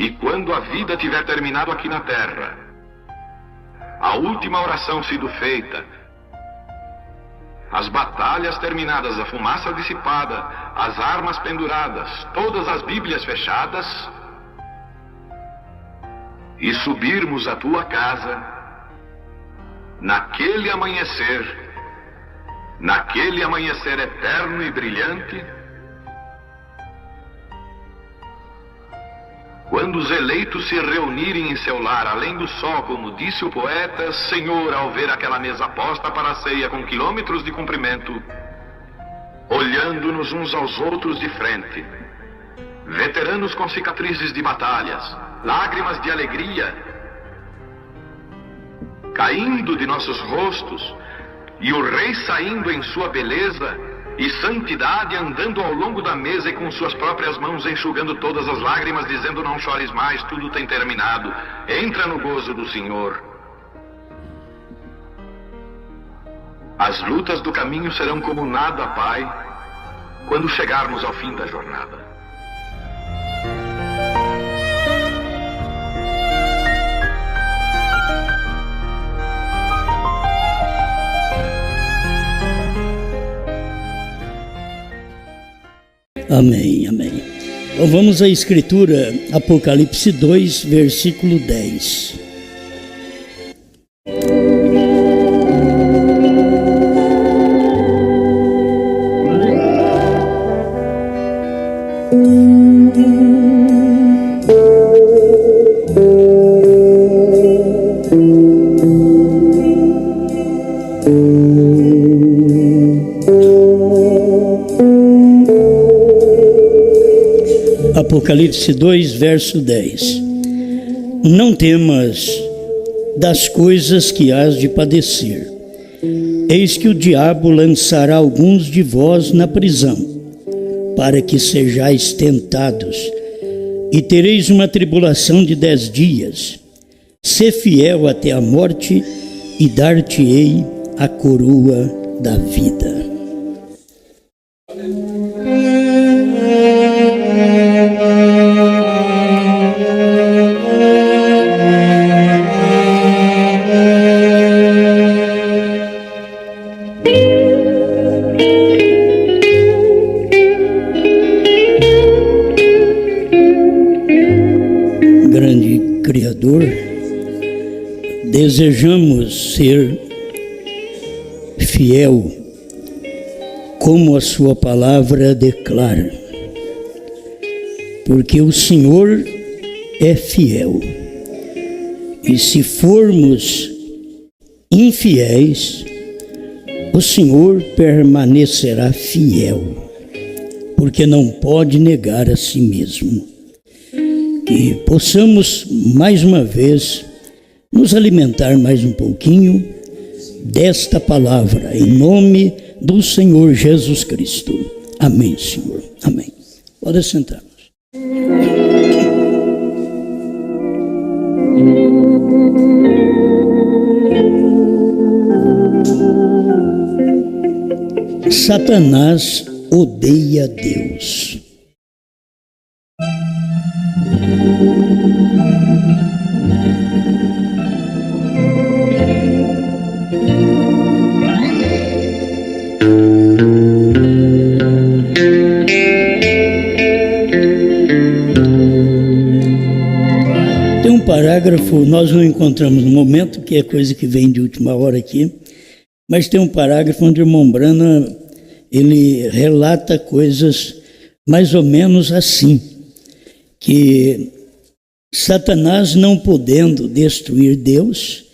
E quando a vida tiver terminado aqui na terra, a última oração sido feita, as batalhas terminadas, a fumaça dissipada, as armas penduradas, todas as Bíblias fechadas, e subirmos à tua casa, naquele amanhecer eterno e brilhante, quando os eleitos se reunirem em seu lar, além do sol, como disse o poeta, Senhor, ao ver aquela mesa posta para a ceia com quilômetros de comprimento, olhando-nos uns aos outros de frente, veteranos com cicatrizes de batalhas, lágrimas de alegria caindo de nossos rostos, e o rei saindo em sua beleza e santidade, andando ao longo da mesa e com suas próprias mãos enxugando todas as lágrimas, dizendo: não chores mais, tudo tem terminado, entra no gozo do Senhor. As lutas do caminho serão como nada, Pai, quando chegarmos ao fim da jornada. Amém, amém. Então vamos à Escritura, Apocalipse 2, versículo 10. Apocalipse 2, verso 10. Não temas das coisas que hás de padecer. Eis que o diabo lançará alguns de vós na prisão, para que sejais tentados, e tereis uma tribulação de 10 dias. Sê fiel até a morte, e dar-te-ei a coroa da vida. Criador, desejamos ser fiel, como a sua palavra declara, porque o Senhor é fiel, e se formos infiéis, o Senhor permanecerá fiel, porque não pode negar a si mesmo. Que possamos mais uma vez nos alimentar mais um pouquinho desta palavra, em nome do Senhor Jesus Cristo. Amém, Senhor. Amém. Pode sentar. Satanás odeia Deus. Tem um parágrafo, nós não encontramos no momento, que é coisa que vem de última hora aqui, mas tem um parágrafo onde o irmão Brana, ele relata coisas mais ou menos assim, que Satanás, não podendo destruir Deus,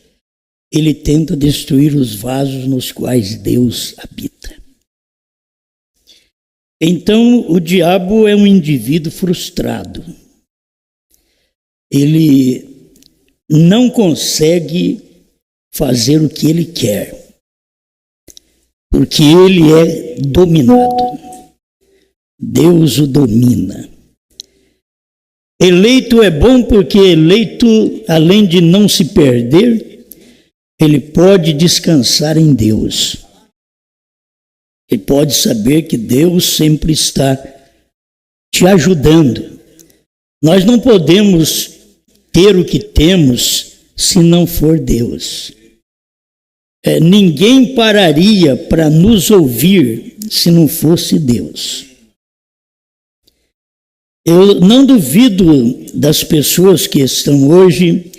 ele tenta destruir os vasos nos quais Deus habita. Então, o diabo é um indivíduo frustrado. Ele não consegue fazer o que ele quer, porque ele é dominado. Deus o domina. Eleito é bom porque eleito, além de não se perder, ele pode descansar em Deus. Ele pode saber que Deus sempre está te ajudando. Nós não podemos ter o que temos se não for Deus. Ninguém pararia para nos ouvir se não fosse Deus. Eu não duvido das pessoas que estão hoje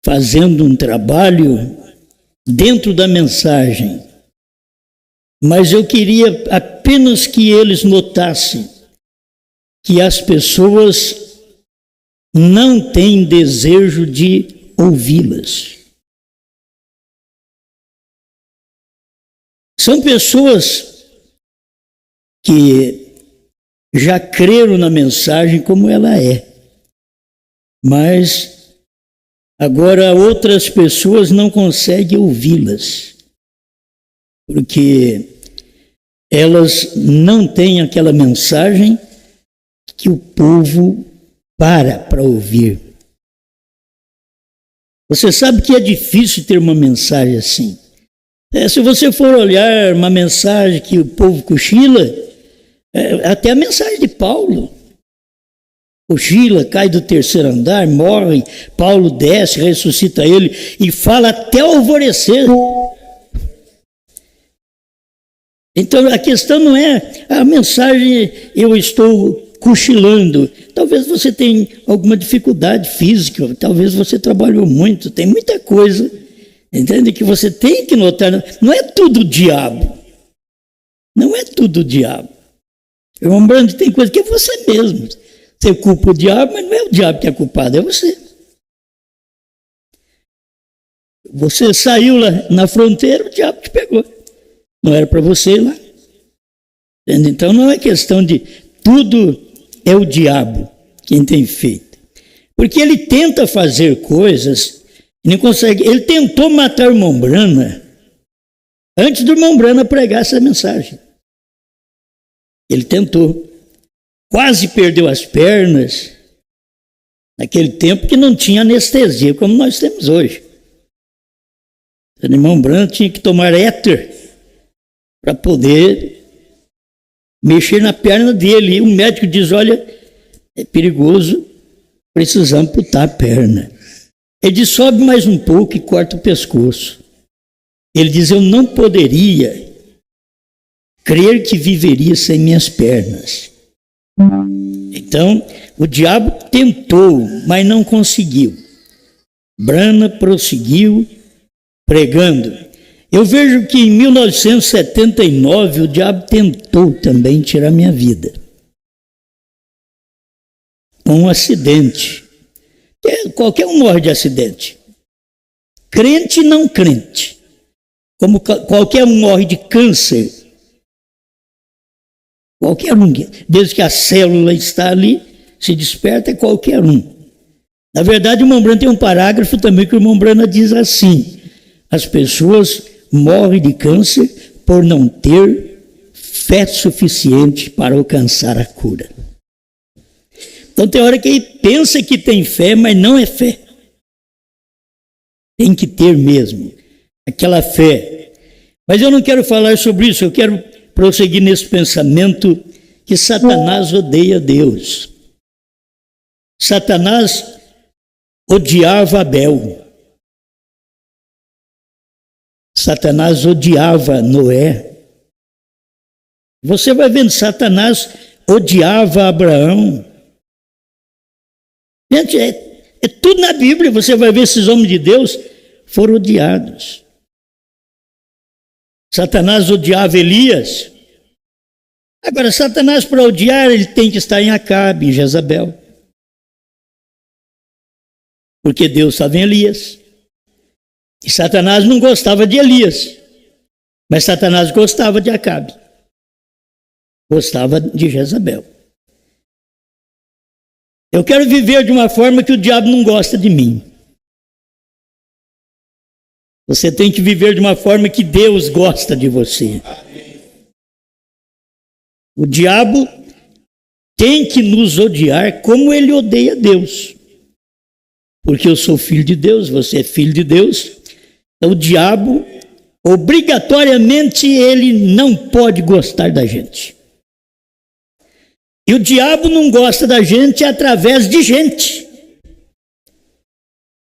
fazendo um trabalho dentro da mensagem, mas eu queria apenas que eles notassem que as pessoas não têm desejo de ouvi-las. São pessoas que já creram na mensagem como ela é, mas agora outras pessoas não conseguem ouvi-las, porque elas não têm aquela mensagem que o povo para ouvir. Você sabe que é difícil ter uma mensagem assim. Se você for olhar uma mensagem que o povo cochila, até a mensagem de Paulo. Cochila, cai do terceiro andar, morre, Paulo desce, ressuscita ele e fala até o alvorecer. Então a questão não é a mensagem, eu estou cochilando. Talvez você tenha alguma dificuldade física, talvez você trabalhou muito, tem muita coisa, entende? Que você tem que notar. Não é tudo o diabo. Não é tudo o diabo. Irmão Brando, tem coisa que é você mesmo. Você culpa o diabo, mas não é o diabo que é culpado, é você. Você saiu lá na fronteira, o diabo te pegou. Não era para você ir lá. Entende? Então não é questão de tudo é o diabo quem tem feito. Porque ele tenta fazer coisas e não consegue. Ele tentou matar o irmão Brana antes do irmão Brana pregar essa mensagem. Ele tentou. Quase perdeu as pernas. Naquele tempo que não tinha anestesia como nós temos hoje. O irmão Brana tinha que tomar éter para poder mexer na perna dele. E o médico diz, olha, é perigoso, precisa amputar a perna. Ele diz, sobe mais um pouco e corta o pescoço. Ele diz, eu não poderia crer que viveria sem minhas pernas. Então, o diabo tentou, mas não conseguiu. Brana prosseguiu pregando. Eu vejo que em 1979 o diabo tentou também tirar minha vida. Com um acidente. Qualquer um morre de acidente. Crente e não crente. Como qualquer um morre de câncer. Qualquer um, desde que a célula está ali, se desperta, é qualquer um. Na verdade, o irmão Brana tem um parágrafo também que o irmão Brana diz assim: as pessoas morrem de câncer por não ter fé suficiente para alcançar a cura. Então tem hora que ele pensa que tem fé, mas não é fé. Tem que ter mesmo aquela fé. Mas eu não quero falar sobre isso, eu quero prosseguir nesse pensamento que Satanás odeia Deus. Satanás odiava Abel. Satanás odiava Noé. Você vai vendo, Satanás odiava Abraão. Gente, é tudo na Bíblia, você vai ver esses homens de Deus foram odiados. Satanás odiava Elias. Agora, Satanás, para odiar, ele tem que estar em Acabe, em Jezabel. Porque Deus estava em Elias. E Satanás não gostava de Elias. Mas Satanás gostava de Acabe. Gostava de Jezabel. Eu quero viver de uma forma que o diabo não gosta de mim. Você tem que viver de uma forma que Deus gosta de você. O diabo tem que nos odiar como ele odeia Deus. Porque eu sou filho de Deus, você é filho de Deus. Então o diabo, obrigatoriamente, ele não pode gostar da gente. E o diabo não gosta da gente através de gente.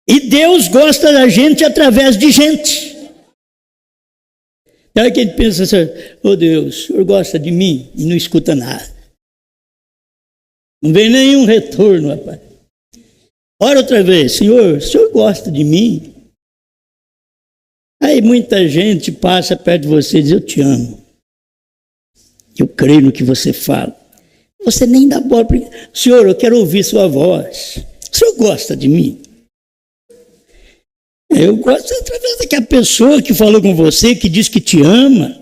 E Deus gosta da gente através de gente. Então é que ele pensa assim: oh Deus, o Senhor gosta de mim? E não escuta nada. Não vem nenhum retorno, rapaz. Ora outra vez: Senhor, o Senhor gosta de mim? Aí muita gente passa perto de você e diz: eu te amo. Eu creio no que você fala. Você nem dá bola para... Senhor, eu quero ouvir sua voz. O Senhor gosta de mim? Eu gosto através daquela pessoa que falou com você, que diz que te ama,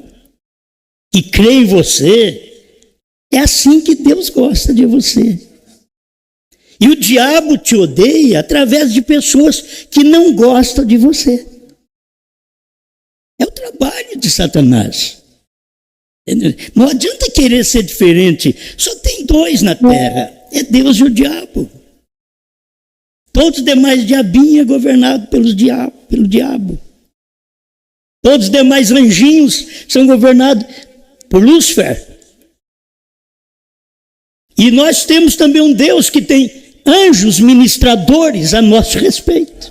que crê em você. É assim que Deus gosta de você. E o diabo te odeia através de pessoas que não gostam de você. É o trabalho de Satanás. Não adianta querer ser diferente. Só tem dois na terra: é Deus e o diabo. Todos os demais diabinhos é governado pelo diabo. Todos os demais anjinhos são governados por Lúcifer. E nós temos também um Deus que tem anjos ministradores a nosso respeito.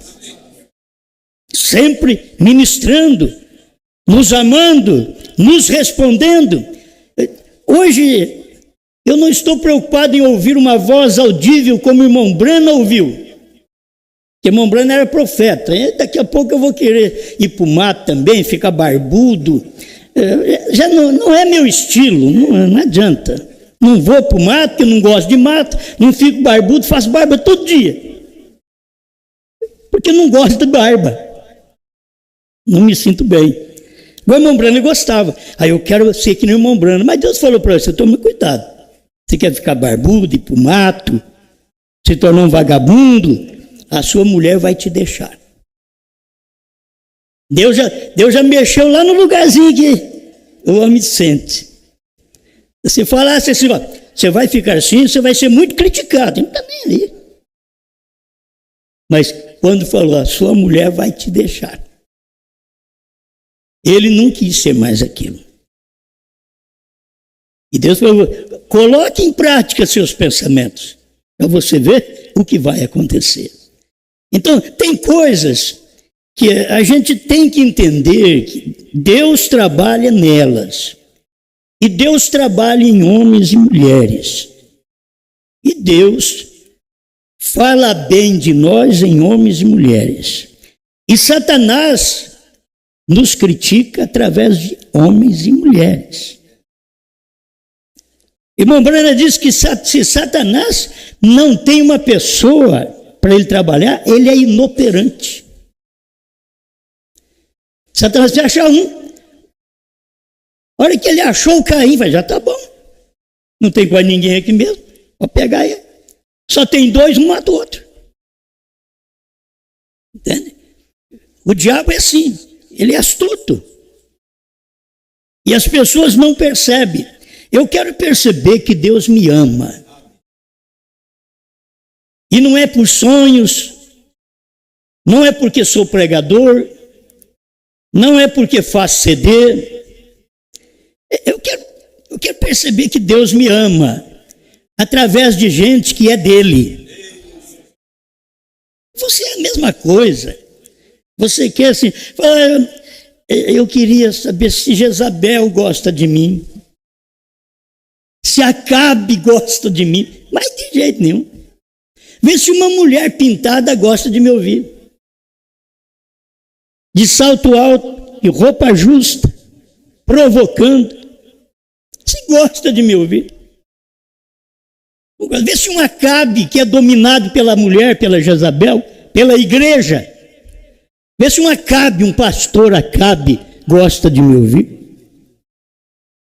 Sempre ministrando, nos amando, nos respondendo. Hoje, eu não estou preocupado em ouvir uma voz audível como o irmão Brana ouviu. Porque irmão Brana era profeta. Daqui a pouco eu vou querer ir para o mato também, ficar barbudo. Já não é meu estilo, não adianta. Não vou para o mato, porque eu não gosto de mato, não fico barbudo, faço barba todo dia. Porque eu não gosto de barba. Não me sinto bem. O irmão Brana gostava. Aí eu quero ser que nem o irmão Brana. Mas Deus falou para você: toma cuidado. Você quer ficar barbudo, ir para o mato, se tornar um vagabundo, a sua mulher vai te deixar. Deus já mexeu lá no lugarzinho que o homem sente. Se falasse assim: ó, você vai ficar assim, você vai ser muito criticado. Não está nem ali. Mas quando falou: a sua mulher vai te deixar, ele não quis ser mais aquilo. E Deus falou: coloque em prática seus pensamentos, para você ver o que vai acontecer. Então, tem coisas que a gente tem que entender que Deus trabalha nelas. E Deus trabalha em homens e mulheres. E Deus fala bem de nós em homens e mulheres. E Satanás nos critica através de homens e mulheres. Irmão Brana diz que se Satanás não tem uma pessoa para ele trabalhar, ele é inoperante. Satanás vai achar um. A hora que ele achou o Caim, vai, já está bom. Não tem quase ninguém aqui mesmo. Vou pegar ele. Só tem dois, um mata o outro. Entende? O diabo é assim. Ele é astuto. E as pessoas não percebem. Eu quero perceber que Deus me ama. E não é por sonhos. Não é porque sou pregador. Não é porque faço CD. Eu quero perceber que Deus me ama através de gente que é dele. Você é a mesma coisa. Você quer assim, eu queria saber se Jezabel gosta de mim, se Acabe gosta de mim, mas de jeito nenhum. Vê se uma mulher pintada gosta de me ouvir, de salto alto, de roupa justa, provocando. Se gosta de me ouvir. Vê se um Acabe, que é dominado pela mulher, pela Jezabel, pela igreja, vê se um Acabe, um pastor Acabe, gosta de me ouvir.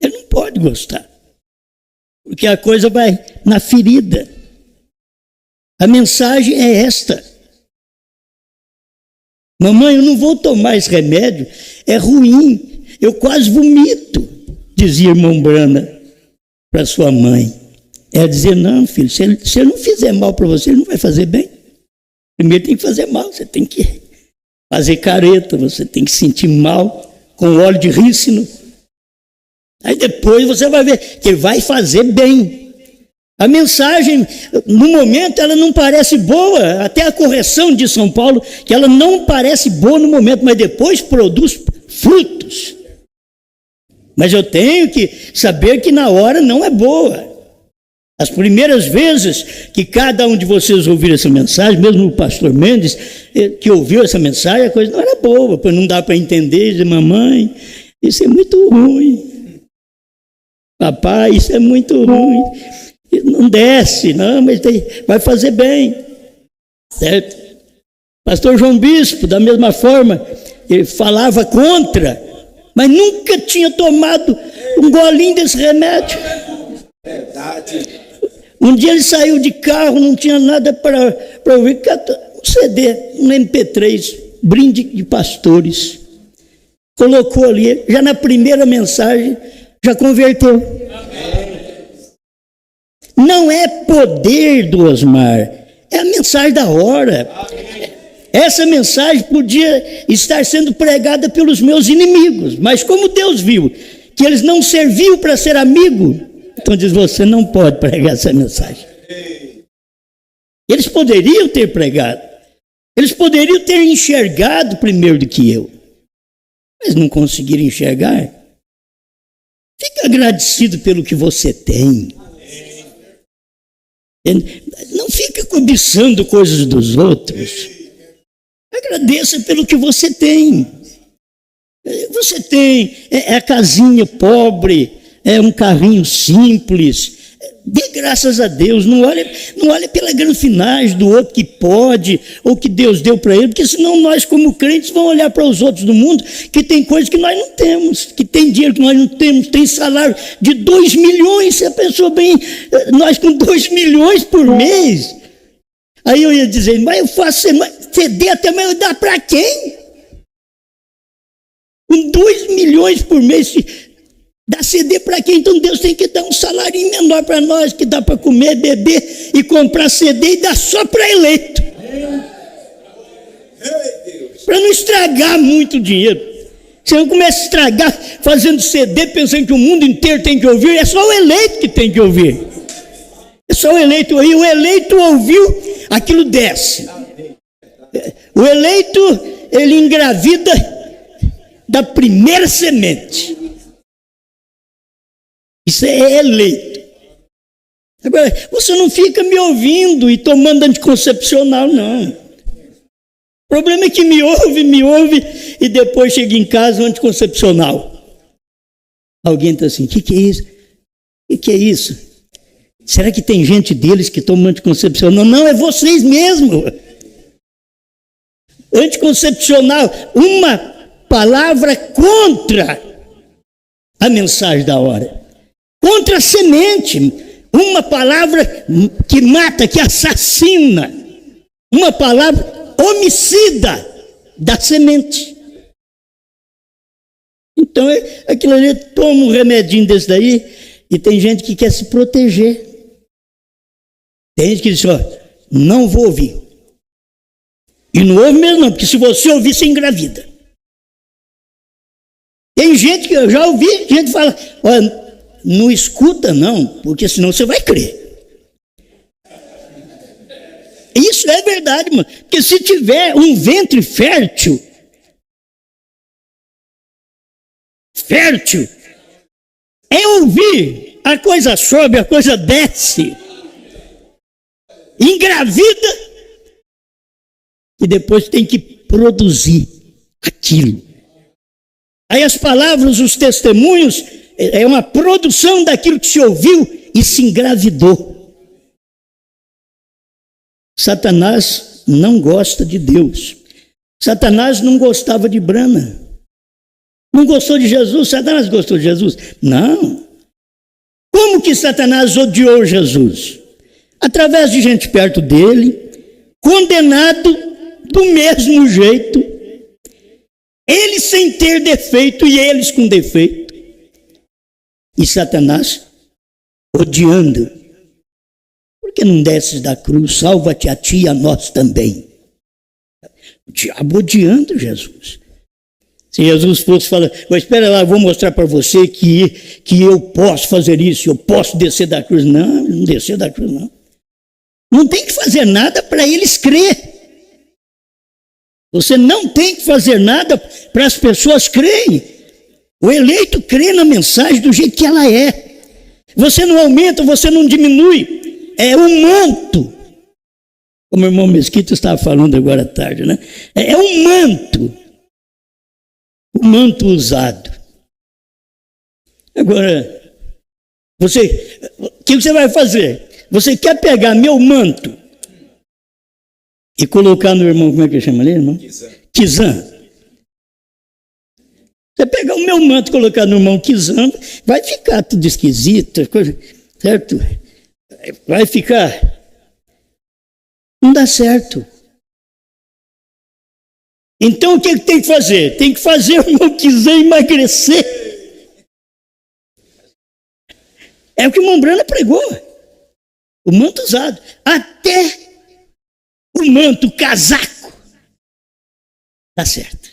Ele não pode gostar, porque a coisa vai na ferida. A mensagem é esta: mamãe, eu não vou tomar esse remédio, é ruim, eu quase vomito, dizia irmão Brana para sua mãe. Ela dizia: não, filho, se ele não fizer mal para você, ele não vai fazer bem. Primeiro tem que fazer mal, você tem que fazer careta, você tem que sentir mal com óleo de rícino. Aí depois você vai ver que ele vai fazer bem. A mensagem, no momento, ela não parece boa, até a correção de São Paulo, que ela não parece boa no momento, mas depois produz frutos. Mas eu tenho que saber que na hora não é boa. As primeiras vezes que cada um de vocês ouviram essa mensagem, mesmo o pastor Mendes, que ouviu essa mensagem, a coisa não era boa, porque não dá para entender, dizer, mamãe, isso é muito ruim. Papai, isso é muito ruim. Não desce, não, mas vai fazer bem. Certo? Pastor João Bispo, da mesma forma, ele falava contra, mas nunca tinha tomado um golinho desse remédio. Verdade. Um dia ele saiu de carro, não tinha nada para ouvir, um CD, um MP3, brinde de pastores. Colocou ali, já na primeira mensagem, já converteu. Amém. Não é poder do Osmar, é a mensagem da hora. Amém. Essa mensagem podia estar sendo pregada pelos meus inimigos, mas como Deus viu que eles não serviam para ser amigo, então diz, você não pode pregar essa mensagem. Eles poderiam ter pregado, eles poderiam ter enxergado primeiro do que eu, mas não conseguiram enxergar. Fica agradecido pelo que você tem. Não fica cobiçando coisas dos outros. Agradeça pelo que você tem. Você tem a casinha pobre, um carrinho simples. Dê graças a Deus. Não olhe pela granfinagem do outro que pode, ou que Deus deu para ele, porque senão nós, como crentes, vamos olhar para os outros do mundo que tem coisas que nós não temos, que tem dinheiro que nós não temos, tem salário de 2 milhões, você pensou bem, nós com 2 milhões por mês. Aí eu ia dizer, mas eu faço CD até, mas dá para quem? Com 2 milhões por mês, dá CD para quem? Então Deus tem que dar um salário menor para nós, que dá para comer, beber e comprar CD e dá só para eleito. Para não estragar muito dinheiro. Se eu começo a estragar fazendo CD, pensando que o mundo inteiro tem que ouvir, é só o eleito que tem que ouvir. É só o eleito. E o eleito ouviu, aquilo desce. O eleito, ele engravida da primeira semente. Isso é eleito. Agora, você não fica me ouvindo e tomando anticoncepcional, não. O problema é que me ouve e depois chega em casa o anticoncepcional. Alguém está assim, o que é isso? O que é isso? Será que tem gente deles que toma anticoncepcional? Não, é vocês mesmos. Anticoncepcional, uma palavra contra a mensagem da hora. Contra a semente, uma palavra que mata, que assassina, uma palavra homicida da semente. Então, aquilo ali, toma um remedinho desse daí, e tem gente que quer se proteger. Tem gente que diz, não vou ouvir. E não ouve mesmo não, porque se você ouvir, você engravida. Tem gente que eu já ouvi, gente fala, olha, não escuta não, porque senão você vai crer. Isso é verdade, mano. Porque se tiver um ventre fértil, é ouvir, a coisa sobe, a coisa desce, engravida, e depois tem que produzir aquilo. Aí as palavras, os testemunhos, é uma produção daquilo que se ouviu e se engravidou. Satanás não gosta de Deus. Satanás não gostava de Brana. Não gostou de Jesus? Satanás gostou de Jesus? Não. Como que Satanás odiou Jesus? Através de gente perto dele, condenado do mesmo jeito, ele sem ter defeito e eles com defeito. E Satanás odiando. Por que não desces da cruz? Salva-te a ti e a nós também. O diabo odiando Jesus. Se Jesus fosse falar, mas espera lá, eu vou mostrar para você que eu posso fazer isso, eu posso descer da cruz. Não, não descer da cruz, não. Não tem que fazer nada para eles crer. Você não tem que fazer nada para as pessoas crerem. O eleito crê na mensagem do jeito que ela é. Você não aumenta, você não diminui. É um manto. Como o irmão Mesquita estava falando agora à tarde, né? É um manto. O manto usado. Agora, o que você vai fazer? Você quer pegar meu manto e colocar no irmão, como é que chama ali, irmão? Kizan. Você pegar o meu manto e colocar no irmão Kizan, vai ficar tudo esquisito, coisa, certo? Vai ficar. Não dá certo. Então o que tem que fazer? Tem que fazer o irmão Kizan emagrecer. É o que o irmão Brana pregou. O manto usado. Até o manto, o casaco. Dá certo.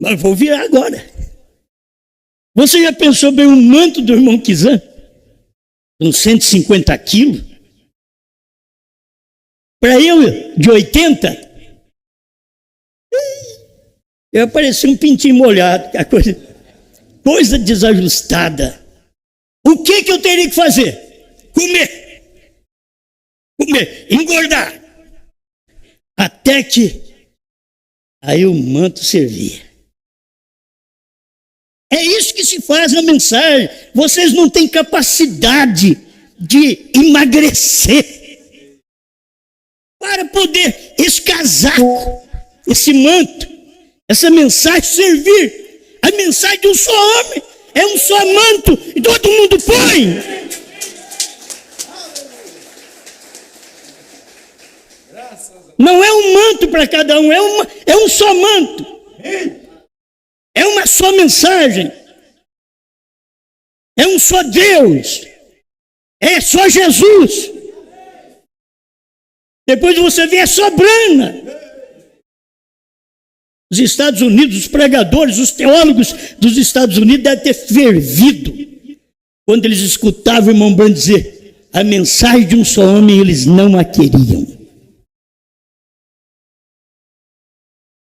Mas vou virar agora. Você já pensou bem o manto do irmão Kizan? Uns 150 quilos? Para eu, de 80, eu parecia um pintinho molhado, coisa desajustada. O que eu teria que fazer? Comer, engordar, até que aí o manto servia. É isso que se faz na mensagem. Vocês não têm capacidade de emagrecer para poder esse casaco, esse manto, essa mensagem servir. A mensagem de um só homem, é um só manto, e todo mundo põe. Não é um manto para cada um, é um só manto. É uma só mensagem. É um só Deus. É só Jesus. Depois você vê, é só Brana. Os Estados Unidos, os pregadores, os teólogos dos Estados Unidos devem ter fervido quando eles escutavam o irmão Brana dizer a mensagem de um só homem, eles não a queriam.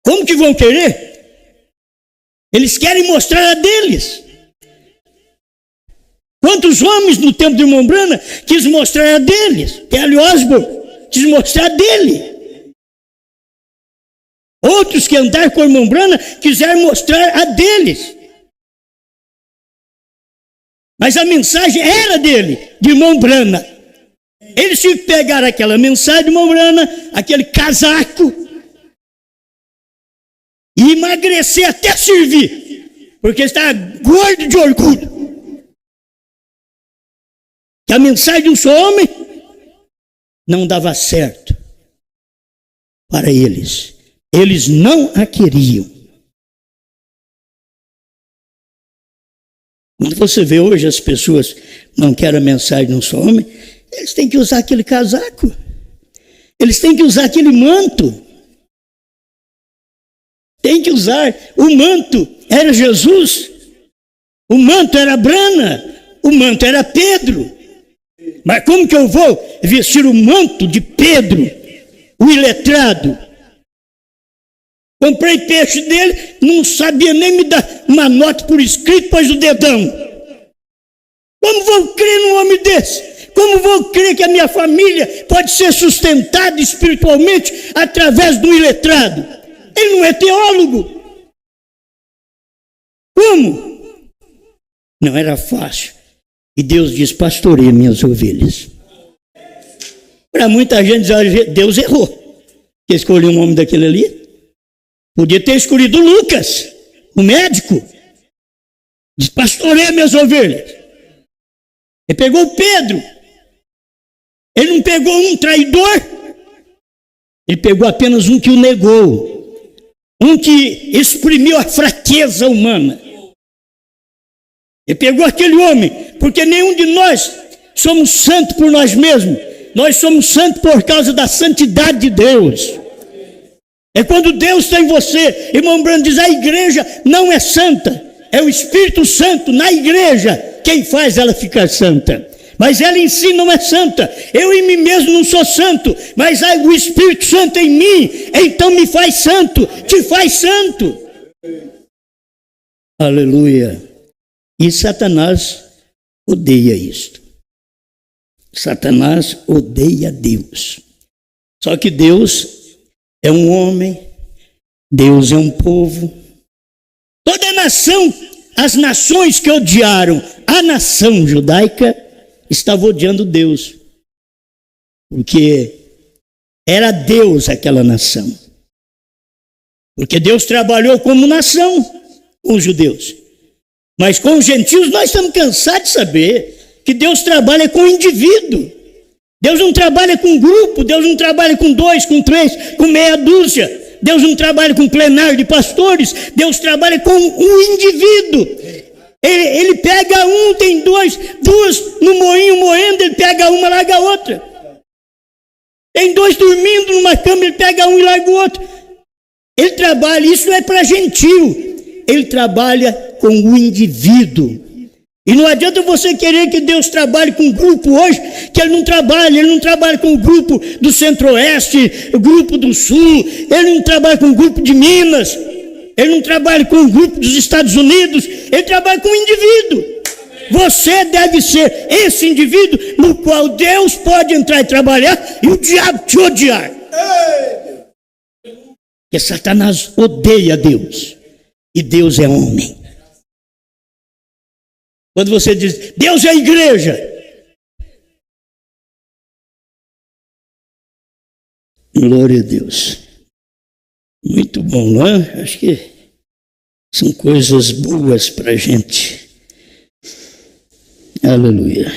Como que vão querer? Eles querem mostrar a deles. Quantos homens no tempo do irmão Brana quis mostrar a deles? Kelly Osborne quis mostrar dele. Outros que andaram com o irmão Brana quiseram mostrar a deles. Mas a mensagem era dele, de irmão Brana. Eles tinham que pegar aquela mensagem de irmão Brana, aquele casaco, e emagrecer até servir, porque estava gordo de orgulho. Que a mensagem de um só homem não dava certo para eles. Eles não a queriam. Quando você vê hoje as pessoas não querem a mensagem de um só homem, eles têm que usar aquele casaco. Eles têm que usar aquele manto. Tem que usar. O manto era Jesus. O manto era Brana. O manto era Pedro. Mas como que eu vou vestir o manto de Pedro, o iletrado? Comprei peixe dele, não sabia nem me dar uma nota por escrito, pôs o dedão. Como vou crer num homem desse? Como vou crer que a minha família pode ser sustentada espiritualmente através do iletrado? Ele não é teólogo. Como? Não era fácil. E Deus diz, pastoreia minhas ovelhas. Para muita gente, Deus errou. Que escolheu um homem daquele ali. Podia ter escolhido Lucas, o médico. Diz, pastoreia minhas ovelhas. Ele pegou Pedro. Ele não pegou um traidor. Ele pegou apenas um que o negou. Um que exprimiu a fraqueza humana. Ele pegou aquele homem, porque nenhum de nós somos santos por nós mesmos. Nós somos santos por causa da santidade de Deus. É quando Deus está em você. Irmão Branham diz, a igreja não é santa, é o Espírito Santo na igreja quem faz ela ficar santa. Mas ela em si não é santa. Eu em mim mesmo não sou santo, mas o Espírito Santo em mim, então me faz santo, te faz santo. Aleluia. E Satanás odeia isto. Satanás odeia Deus. Só que Deus é um homem, Deus é um povo. Toda nação, as nações que odiaram a nação judaica, estavam odiando Deus. Porque era Deus aquela nação. Porque Deus trabalhou como nação com os judeus. Mas com os gentios nós estamos cansados de saber que Deus trabalha com o indivíduo. Deus não trabalha com grupo, Deus não trabalha com 2, com 3, com meia dúzia. Deus não trabalha com plenário de pastores, Deus trabalha com um indivíduo. Ele pega tem duas no moinho moendo, ele pega uma e larga a outra. Tem 2 dormindo numa cama, ele pega um e larga o outro. Ele trabalha, isso não é para gentil, ele trabalha com o indivíduo. E não adianta você querer que Deus trabalhe com um grupo hoje, que ele não trabalha com o grupo do Centro-Oeste, o grupo do Sul, ele não trabalha com o grupo de Minas, ele não trabalha com o grupo dos Estados Unidos, ele trabalha com o indivíduo. Você deve ser esse indivíduo no qual Deus pode entrar e trabalhar e o diabo te odiar. Porque Satanás odeia Deus e Deus é homem. Quando você diz, Deus é a igreja. Glória a Deus. Muito bom, não é? Acho que são coisas boas para a gente. Aleluia.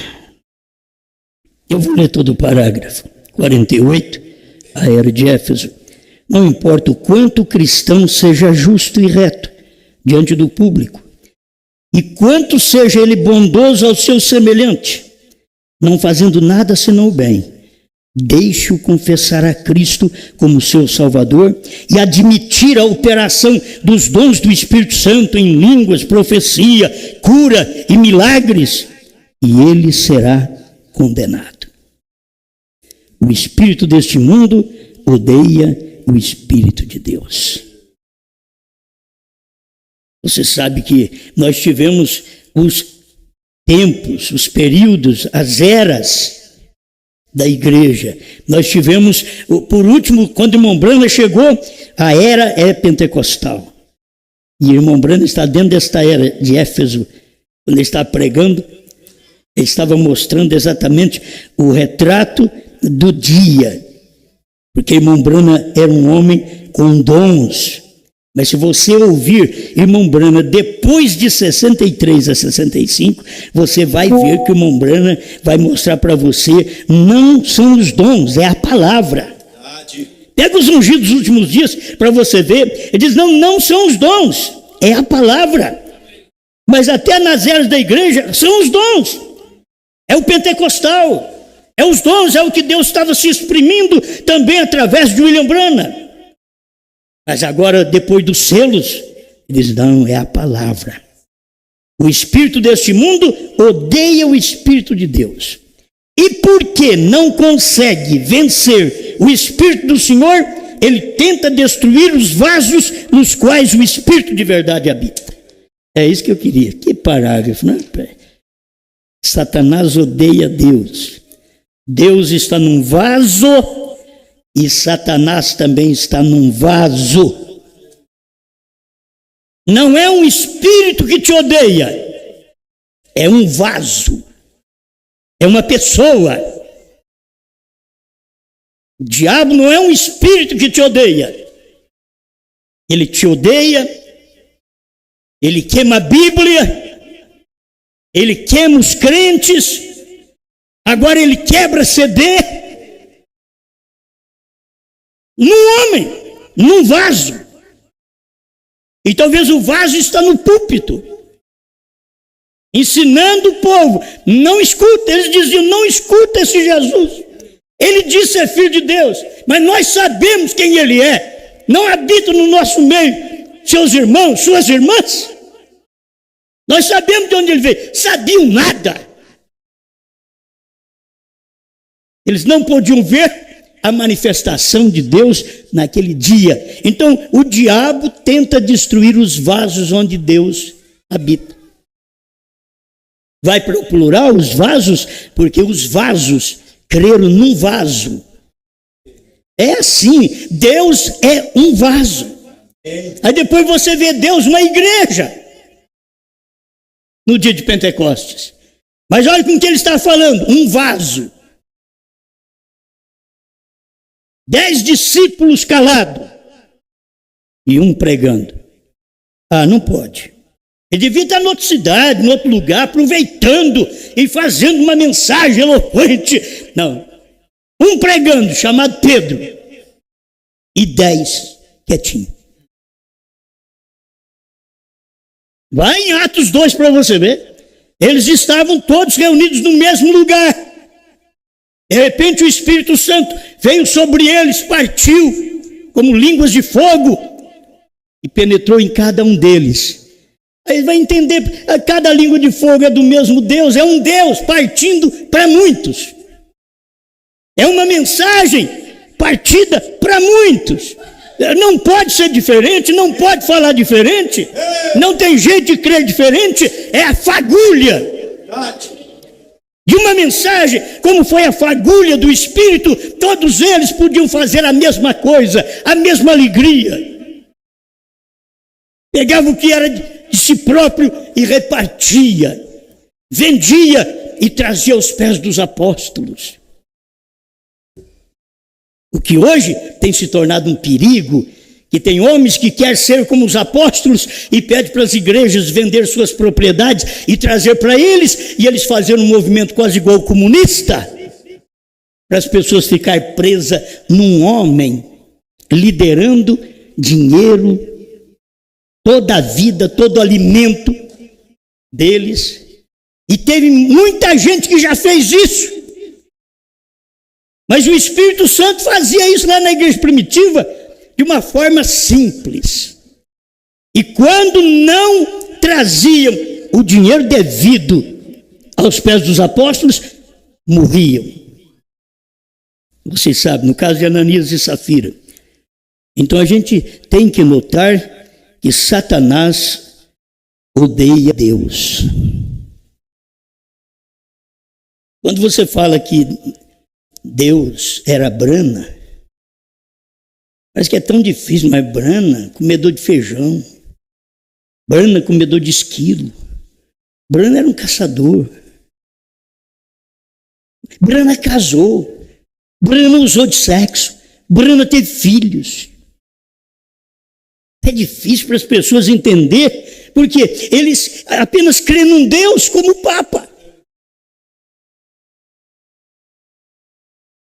Eu vou ler todo o parágrafo. 48, a era de Éfeso. Não importa o quanto o cristão seja justo e reto diante do público, e quanto seja ele bondoso ao seu semelhante, não fazendo nada senão o bem, deixe-o confessar a Cristo como seu Salvador e admitir a operação dos dons do Espírito Santo em línguas, profecia, cura e milagres, e ele será condenado. O espírito deste mundo odeia o Espírito de Deus. Você sabe que nós tivemos os tempos, os períodos, as eras da igreja. Nós tivemos, por último, quando o irmão Branham chegou, a era pentecostal. E o irmão Branham está dentro desta era de Éfeso, quando ele está pregando, ele estava mostrando exatamente o retrato do dia. Porque o irmão Branham era um homem com dons. Mas se você ouvir irmão Branham depois de 63 a 65, você vai ver que o irmão Branham vai mostrar para você, não são os dons, é a palavra. Pega os ungidos dos últimos dias para você ver, ele diz, não são os dons, é a palavra. Mas até nas eras da igreja, são os dons. É o pentecostal, é os dons, é o que Deus estava se exprimindo também através de William Branham. Mas agora, depois dos selos, ele diz, não, é a palavra. O espírito deste mundo odeia o Espírito de Deus. E porque não consegue vencer o Espírito do Senhor, ele tenta destruir os vasos nos quais o Espírito de verdade habita. É isso que eu queria. Que parágrafo, né? Satanás odeia Deus. Deus está num vaso e Satanás também está num vaso. Não é um espírito que te odeia, é um vaso, é uma pessoa. O diabo não é um espírito que te odeia, ele te odeia, ele queima a Bíblia, ele queima os crentes, agora ele quebra CD num homem, num vaso. E talvez o vaso está no púlpito, ensinando o povo, não escuta. Eles diziam, não escuta esse Jesus. Ele disse ser filho de Deus, mas nós sabemos quem ele é. Não habitam no nosso meio seus irmãos, suas irmãs? Nós sabemos de onde ele veio. Sabiam nada. Eles não podiam ver a manifestação de Deus naquele dia. Então, o diabo tenta destruir os vasos onde Deus habita. Vai para o plural, os vasos, porque os vasos creram num vaso. É assim, Deus é um vaso. Aí depois você vê Deus numa igreja, no dia de Pentecostes. Mas olha com o que ele está falando, um vaso. 10 discípulos calados e um pregando. Ah, não pode. Ele devia estar em outra cidade, em outro lugar, aproveitando e fazendo uma mensagem eloquente. Não. Um pregando, chamado Pedro, e 10 quietinho. Vai em Atos 2 para você ver. Eles estavam todos reunidos no mesmo lugar. De repente o Espírito Santo veio sobre eles, partiu como línguas de fogo e penetrou em cada um deles. Aí vai entender, cada língua de fogo é do mesmo Deus, é um Deus partindo para muitos. É uma mensagem partida para muitos. Não pode ser diferente, não pode falar diferente, não tem jeito de crer diferente, é a fagulha de uma mensagem, como foi a fagulha do Espírito, todos eles podiam fazer a mesma coisa, a mesma alegria. Pegava o que era de si próprio e repartia, vendia e trazia aos pés dos apóstolos. O que hoje tem se tornado um perigo, que tem homens que querem ser como os apóstolos e pede para as igrejas vender suas propriedades e trazer para eles, e eles fazerem um movimento quase igual comunista, para as pessoas ficarem presas num homem, liderando dinheiro, toda a vida, todo o alimento deles. E teve muita gente que já fez isso. Mas o Espírito Santo fazia isso lá na igreja primitiva de uma forma simples. E quando não traziam o dinheiro devido aos pés dos apóstolos, morriam. Vocês sabem, no caso de Ananias e Safira. Então a gente tem que notar que Satanás odeia Deus. Quando você fala que Deus era Brana, parece que é tão difícil, mas Brana, comedor de feijão, Brana, comedor de esquilo, Brana era um caçador, Brana casou, Brana usou de sexo, Brana teve filhos. É difícil para as pessoas entender, porque eles apenas creem num Deus como o Papa,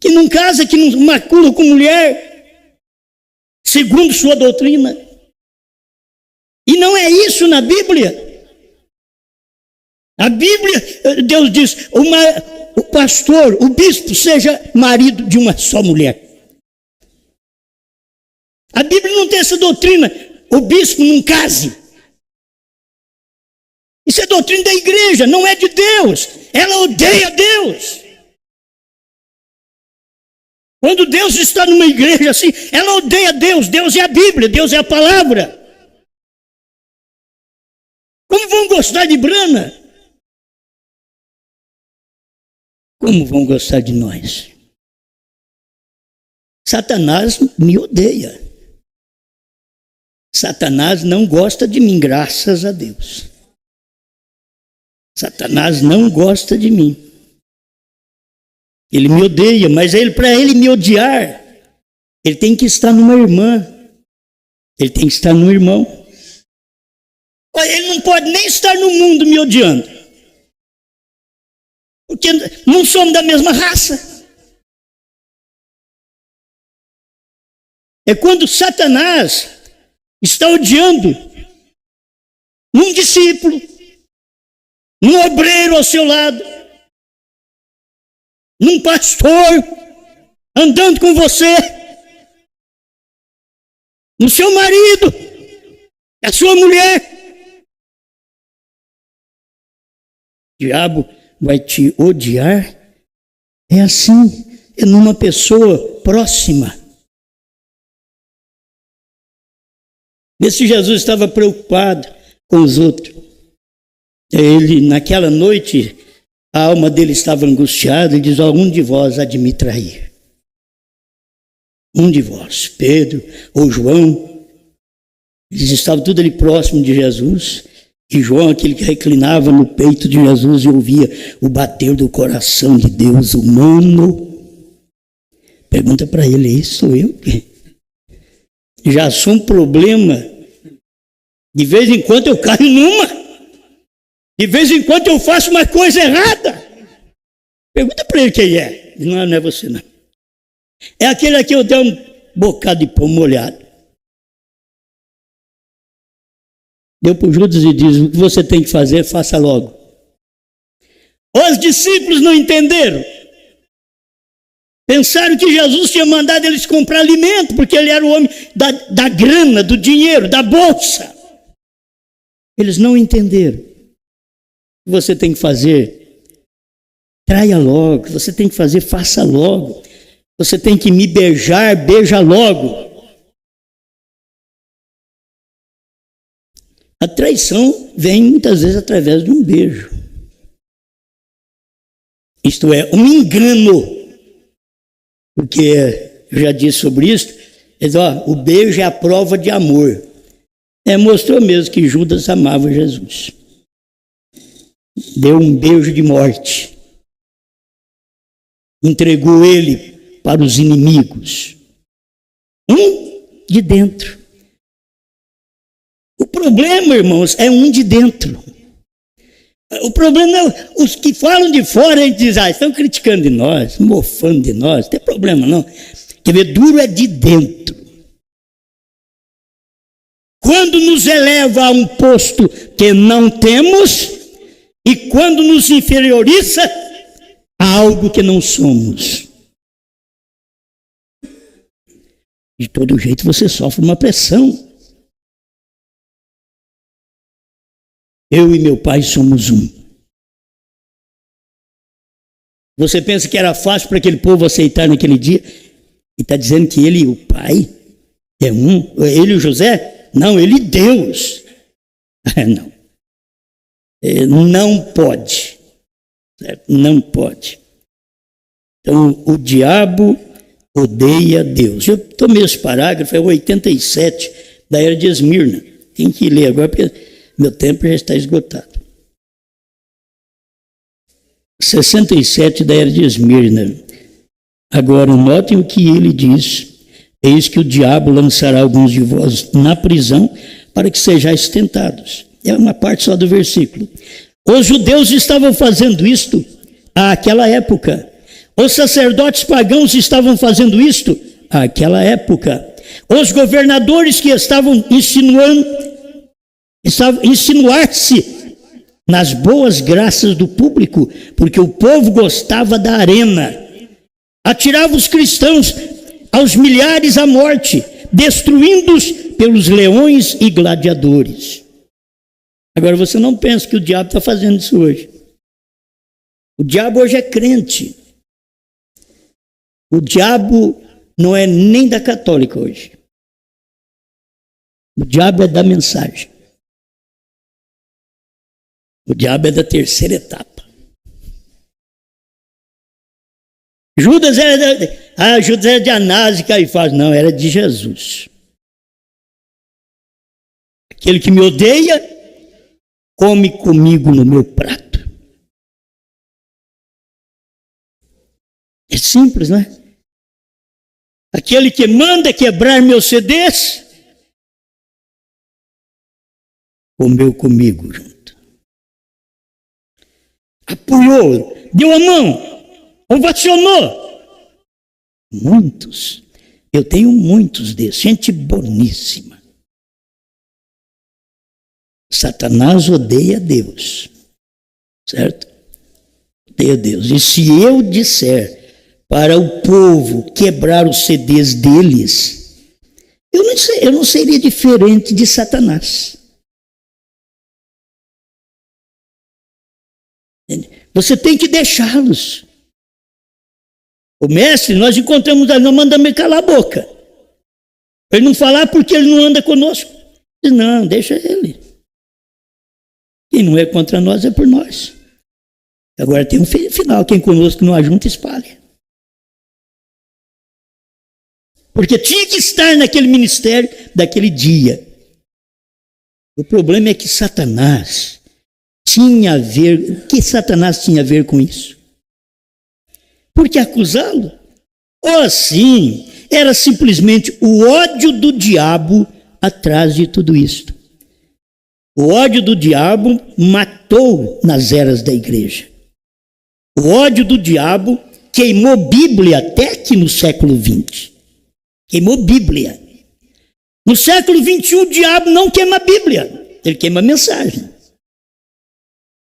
que não casa, que não macula com mulher, segundo sua doutrina. E não é isso na Bíblia. A Bíblia, Deus diz, o pastor, o bispo, seja marido de uma só mulher. A Bíblia não tem essa doutrina, o bispo não case. Isso é doutrina da igreja, não é de Deus. Ela odeia Deus. Quando Deus está numa igreja assim, ela odeia Deus. Deus é a Bíblia, Deus é a palavra. Como vão gostar de Brana? Como vão gostar de nós? Satanás me odeia. Satanás não gosta de mim, graças a Deus. Satanás não gosta de mim. Ele me odeia, mas para ele me odiar, ele tem que estar numa irmã. Ele tem que estar num irmão. Ele não pode nem estar no mundo me odiando, porque não somos da mesma raça. É quando Satanás está odiando num discípulo, num obreiro ao seu lado, num pastor andando com você. no seu marido, na sua mulher. O diabo vai te odiar. É assim, é numa pessoa próxima. Vê se Jesus estava preocupado com os outros. Ele, naquela noite, a alma dele estava angustiada e diz: algum de vós há de me trair. Um de vós, Pedro ou João. Eles estavam tudo ali próximo de Jesus. E João, aquele que reclinava no peito de Jesus e ouvia o bater do coração de Deus humano. Pergunta para ele: isso sou eu? Já sou um problema. De vez em quando eu caio numa. De vez em quando eu faço uma coisa errada. Pergunta para ele quem é. Não é você não. É aquele aqui que eu dei um bocado de pão molhado. Deu para o Judas e diz: o que você tem que fazer, faça logo. Os discípulos não entenderam. Pensaram que Jesus tinha mandado eles comprar alimento, porque ele era o homem da grana, do dinheiro, da bolsa. Eles não entenderam. O que você tem que fazer, traia logo. Você tem que fazer, faça logo. Você tem que me beijar, beija logo. A traição vem muitas vezes através de um beijo. Isto é, um engano. Porque eu já disse sobre isso. Diz, o beijo é a prova de amor. Mostrou mesmo que Judas amava Jesus. Deu um beijo de morte. Entregou ele para os inimigos. De dentro. O problema, irmãos, é de dentro. O problema é os que falam de fora, eles dizem: estão criticando de nós, mofando de nós, não tem problema não. Quer ver, duro é de dentro. Quando nos eleva a um posto que não temos, e quando nos inferioriza a algo que não somos. De todo jeito você sofre uma pressão. Eu e meu pai somos um. Você pensa que era fácil para aquele povo aceitar naquele dia? E está dizendo que ele e o pai é um? Ele e o José? Não, ele e Deus. Não. Não pode. Certo? Não pode. Então, o diabo odeia Deus. Eu tomei esse parágrafo, é o 87 da era de Esmirna. Tem que ler agora, porque meu tempo já está esgotado. 67 da era de Esmirna. Agora, notem o que ele diz. Eis que o diabo lançará alguns de vós na prisão para que sejais tentados. É uma parte só do versículo. Os judeus estavam fazendo isto àquela época. Os sacerdotes pagãos estavam fazendo isto àquela época. Os governadores que estavam insinuar-se nas boas graças do público, porque o povo gostava da arena. Atirava os cristãos aos milhares à morte, destruindo-os pelos leões e gladiadores. Agora você não pensa que o diabo está fazendo isso hoje. O diabo hoje é crente. O diabo não é nem da católica hoje. O diabo é da mensagem. O diabo é da terceira etapa. Judas era de Anás e Caifás. Não, era de Jesus. Aquele que me odeia, come comigo no meu prato. É simples, não é? Aquele que manda quebrar meus CDs, comeu comigo junto. Apoiou, deu a mão, ovacionou. Muitos. Eu tenho muitos desses, gente boníssima. Satanás odeia Deus, certo? Odeia Deus. E se eu disser para o povo quebrar os CDs deles, eu não seria diferente de Satanás. Você tem que deixá-los. O mestre, nós encontramos ali, nós mandamos ele calar a boca. Ele não falar porque ele não anda conosco. Não, deixa ele. Quem não é contra nós é por nós. Agora tem um final, quem conosco não ajunta, espalha. Porque tinha que estar naquele ministério daquele dia. O problema é que Satanás tinha a ver... O que Satanás tinha a ver com isso? Por que acusá-lo? Ou sim, era simplesmente o ódio do diabo atrás de tudo isto. O ódio do diabo matou nas eras da igreja. O ódio do diabo queimou Bíblia até que no século XX. Queimou Bíblia. No século XXI, o diabo não queima Bíblia. Ele queima mensagem.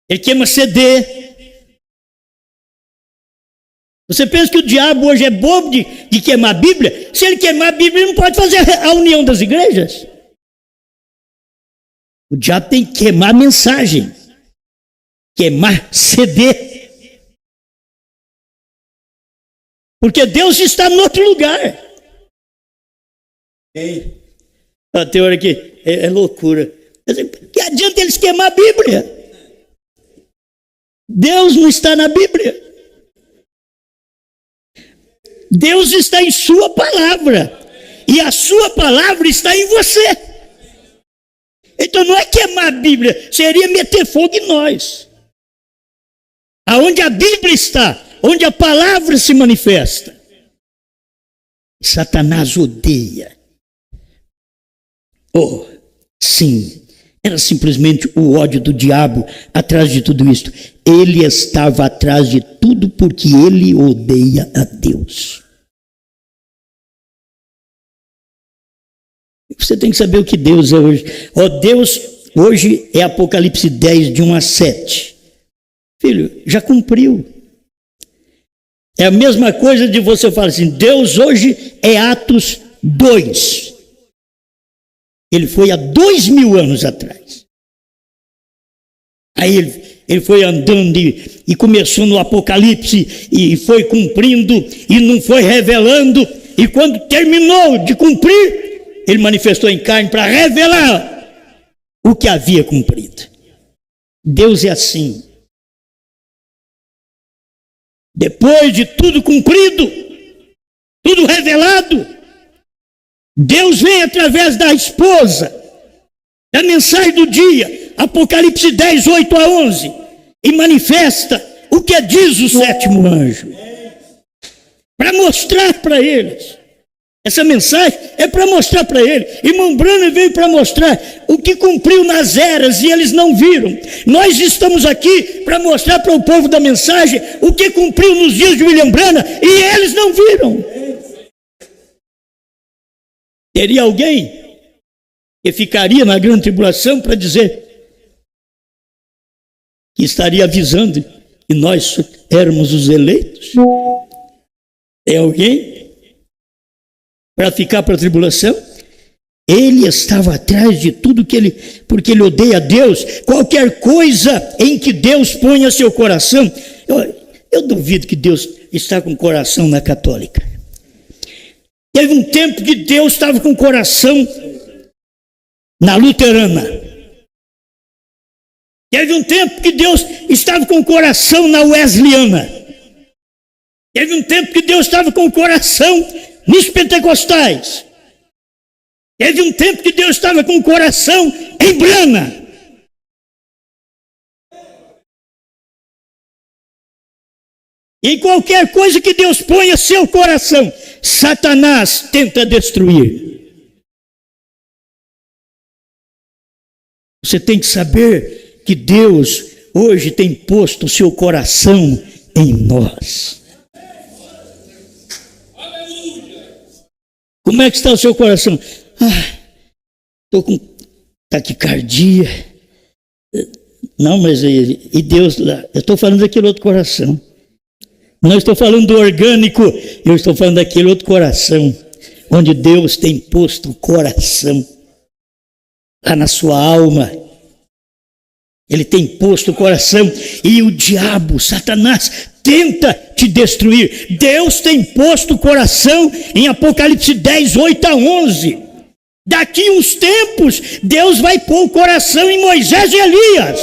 Ele queima CD. Você pensa que o diabo hoje é bobo de queimar a Bíblia? Se ele queimar a Bíblia, ele não pode fazer a união das igrejas. O diabo tem que queimar a mensagem. Queimar CD. Porque Deus está em outro lugar. Tem hora que é loucura. Que adianta eles queimar a Bíblia? Deus não está na Bíblia. Deus está em sua palavra. E a sua palavra está em você. Então não é queimar a Bíblia, seria meter fogo em nós. Aonde a Bíblia está, onde a palavra se manifesta. Satanás odeia. Oh, sim, era simplesmente o ódio do diabo atrás de tudo isto. Ele estava atrás de tudo porque ele odeia a Deus. Você tem que saber o que Deus é hoje. Deus hoje é Apocalipse 10, de 1 a 7. Filho, já cumpriu. É a mesma coisa de você falar assim, Deus hoje é Atos 2. Ele foi há 2000 anos atrás. Aí ele foi andando e começou no Apocalipse e foi cumprindo e não foi revelando. E quando terminou de cumprir, ele manifestou em carne para revelar o que havia cumprido. Deus é assim. Depois de tudo cumprido, tudo revelado, Deus vem através da esposa, da mensagem do dia, Apocalipse 10, 8 a 11, e manifesta o que diz o sétimo anjo, para mostrar para eles. Essa mensagem é para mostrar para ele. Irmão Branham veio para mostrar o que cumpriu nas eras e eles não viram. Nós estamos aqui para mostrar para o povo da mensagem o que cumpriu nos dias de William Branham e eles não viram. Teria alguém que ficaria na grande tribulação para dizer que estaria avisando que nós éramos os eleitos? Tem alguém para ficar para a tribulação? Ele estava atrás de tudo que ele, porque ele odeia a Deus. Qualquer coisa em que Deus ponha seu coração, eu duvido que Deus está com o coração na católica. Teve um tempo que Deus estava com o coração na luterana. Teve um tempo que Deus estava com o coração na wesleyana. Teve um tempo que Deus estava com o coração nos pentecostais. Teve um tempo que Deus estava com o coração em Brana. E qualquer coisa que Deus ponha seu coração, Satanás tenta destruir. Você tem que saber que Deus hoje tem posto o seu coração em nós. Como é que está o seu coração? Estou com taquicardia. Não, mas e Deus lá? Eu estou falando daquele outro coração. Não estou falando do orgânico, eu estou falando daquele outro coração. onde Deus tem posto o coração, lá na sua alma. Ele tem posto o coração e o diabo, Satanás, tenta te destruir. Deus tem posto o coração em Apocalipse 10, 8 a 11. Daqui uns tempos, Deus vai pôr o coração em Moisés e Elias.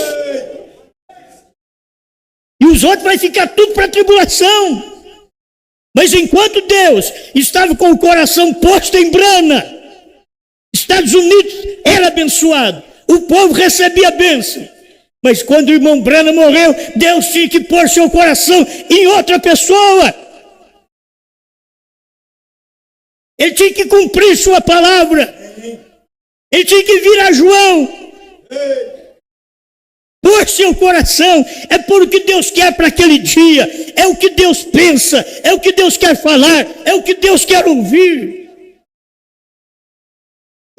E os outros vai ficar tudo para a tribulação. Mas enquanto Deus estava com o coração posto em Brana, Estados Unidos era abençoado, o povo recebia a bênção. Mas quando o irmão Brana morreu, Deus tinha que pôr seu coração em outra pessoa. Ele tinha que cumprir sua palavra. Ele tinha que virar João. Pôr seu coração. É por o que Deus quer para aquele dia. É o que Deus pensa. É o que Deus quer falar. É o que Deus quer ouvir.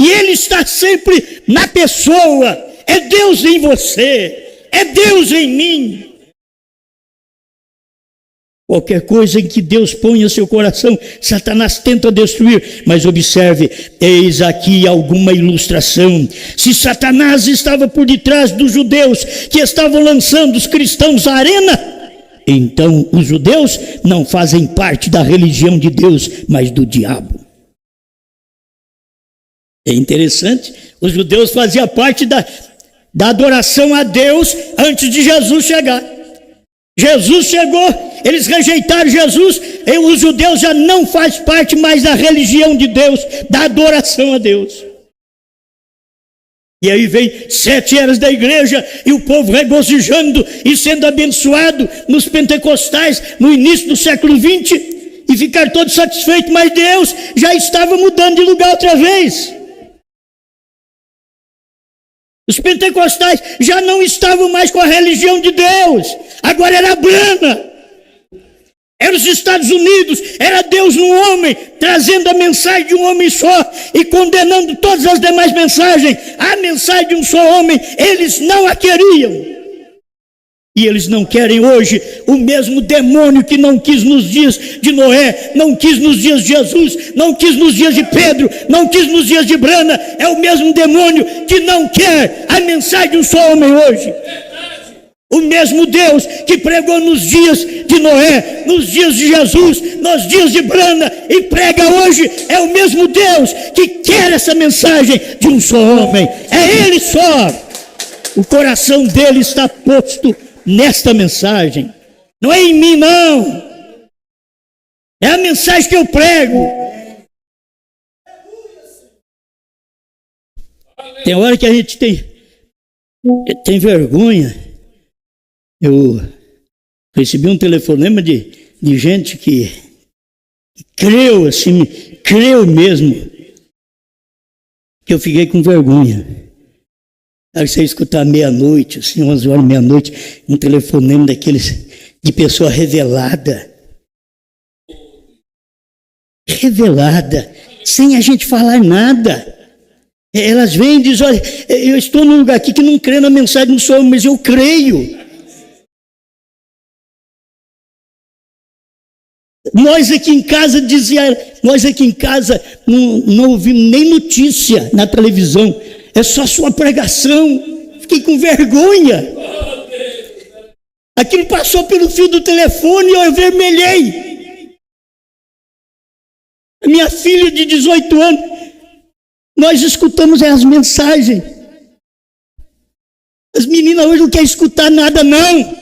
E Ele está sempre na pessoa. É Deus em você, é Deus em mim. Qualquer coisa em que Deus ponha seu coração, Satanás tenta destruir. Mas observe, eis aqui alguma ilustração. Se Satanás estava por detrás dos judeus que estavam lançando os cristãos à arena, então os judeus não fazem parte da religião de Deus, mas do diabo. É interessante, os judeus faziam parte da adoração a Deus antes de Jesus chegar. Jesus chegou, eles rejeitaram Jesus, e os judeus já não fazem parte mais da religião de Deus, da adoração a Deus. E aí vem 7 eras da igreja, e o povo regozijando e sendo abençoado nos pentecostais, no início do século 20, e ficar todos satisfeitos, mas Deus já estava mudando de lugar outra vez. Os pentecostais já não estavam mais com a religião de Deus, agora era a Brana, era os Estados Unidos, era Deus no homem, trazendo a mensagem de um homem só e condenando todas as demais mensagens. A mensagem de um só homem, eles não a queriam. E eles não querem hoje. O mesmo demônio que não quis nos dias de Noé, não quis nos dias de Jesus, não quis nos dias de Pedro, não quis nos dias de Brana, é o mesmo demônio que não quer a mensagem de um só homem hoje. O mesmo Deus que pregou nos dias de Noé, nos dias de Jesus, nos dias de Brana e prega hoje, é o mesmo Deus que quer essa mensagem de um só homem. É Ele só. O coração dele está posto nesta mensagem, não é em mim não, é a mensagem que eu prego. Tem hora que a gente tem vergonha. Eu recebi um telefonema de gente que creu assim, creu mesmo, que eu fiquei com vergonha. Aí você escutar meia-noite, assim, 11 horas, meia-noite, um telefonema daqueles de pessoa revelada. Revelada, sem a gente falar nada. Elas vêm e dizem, olha, eu estou num lugar aqui que não crê na mensagem do Senhor, mas eu creio. Nós aqui em casa, nós aqui em casa não ouvimos nem notícia na televisão. É só sua pregação. Fiquei com vergonha. Aquilo passou pelo fio do telefone e eu vermelhei. A minha filha de 18 anos, nós escutamos as mensagens. As meninas hoje não querem escutar nada, não.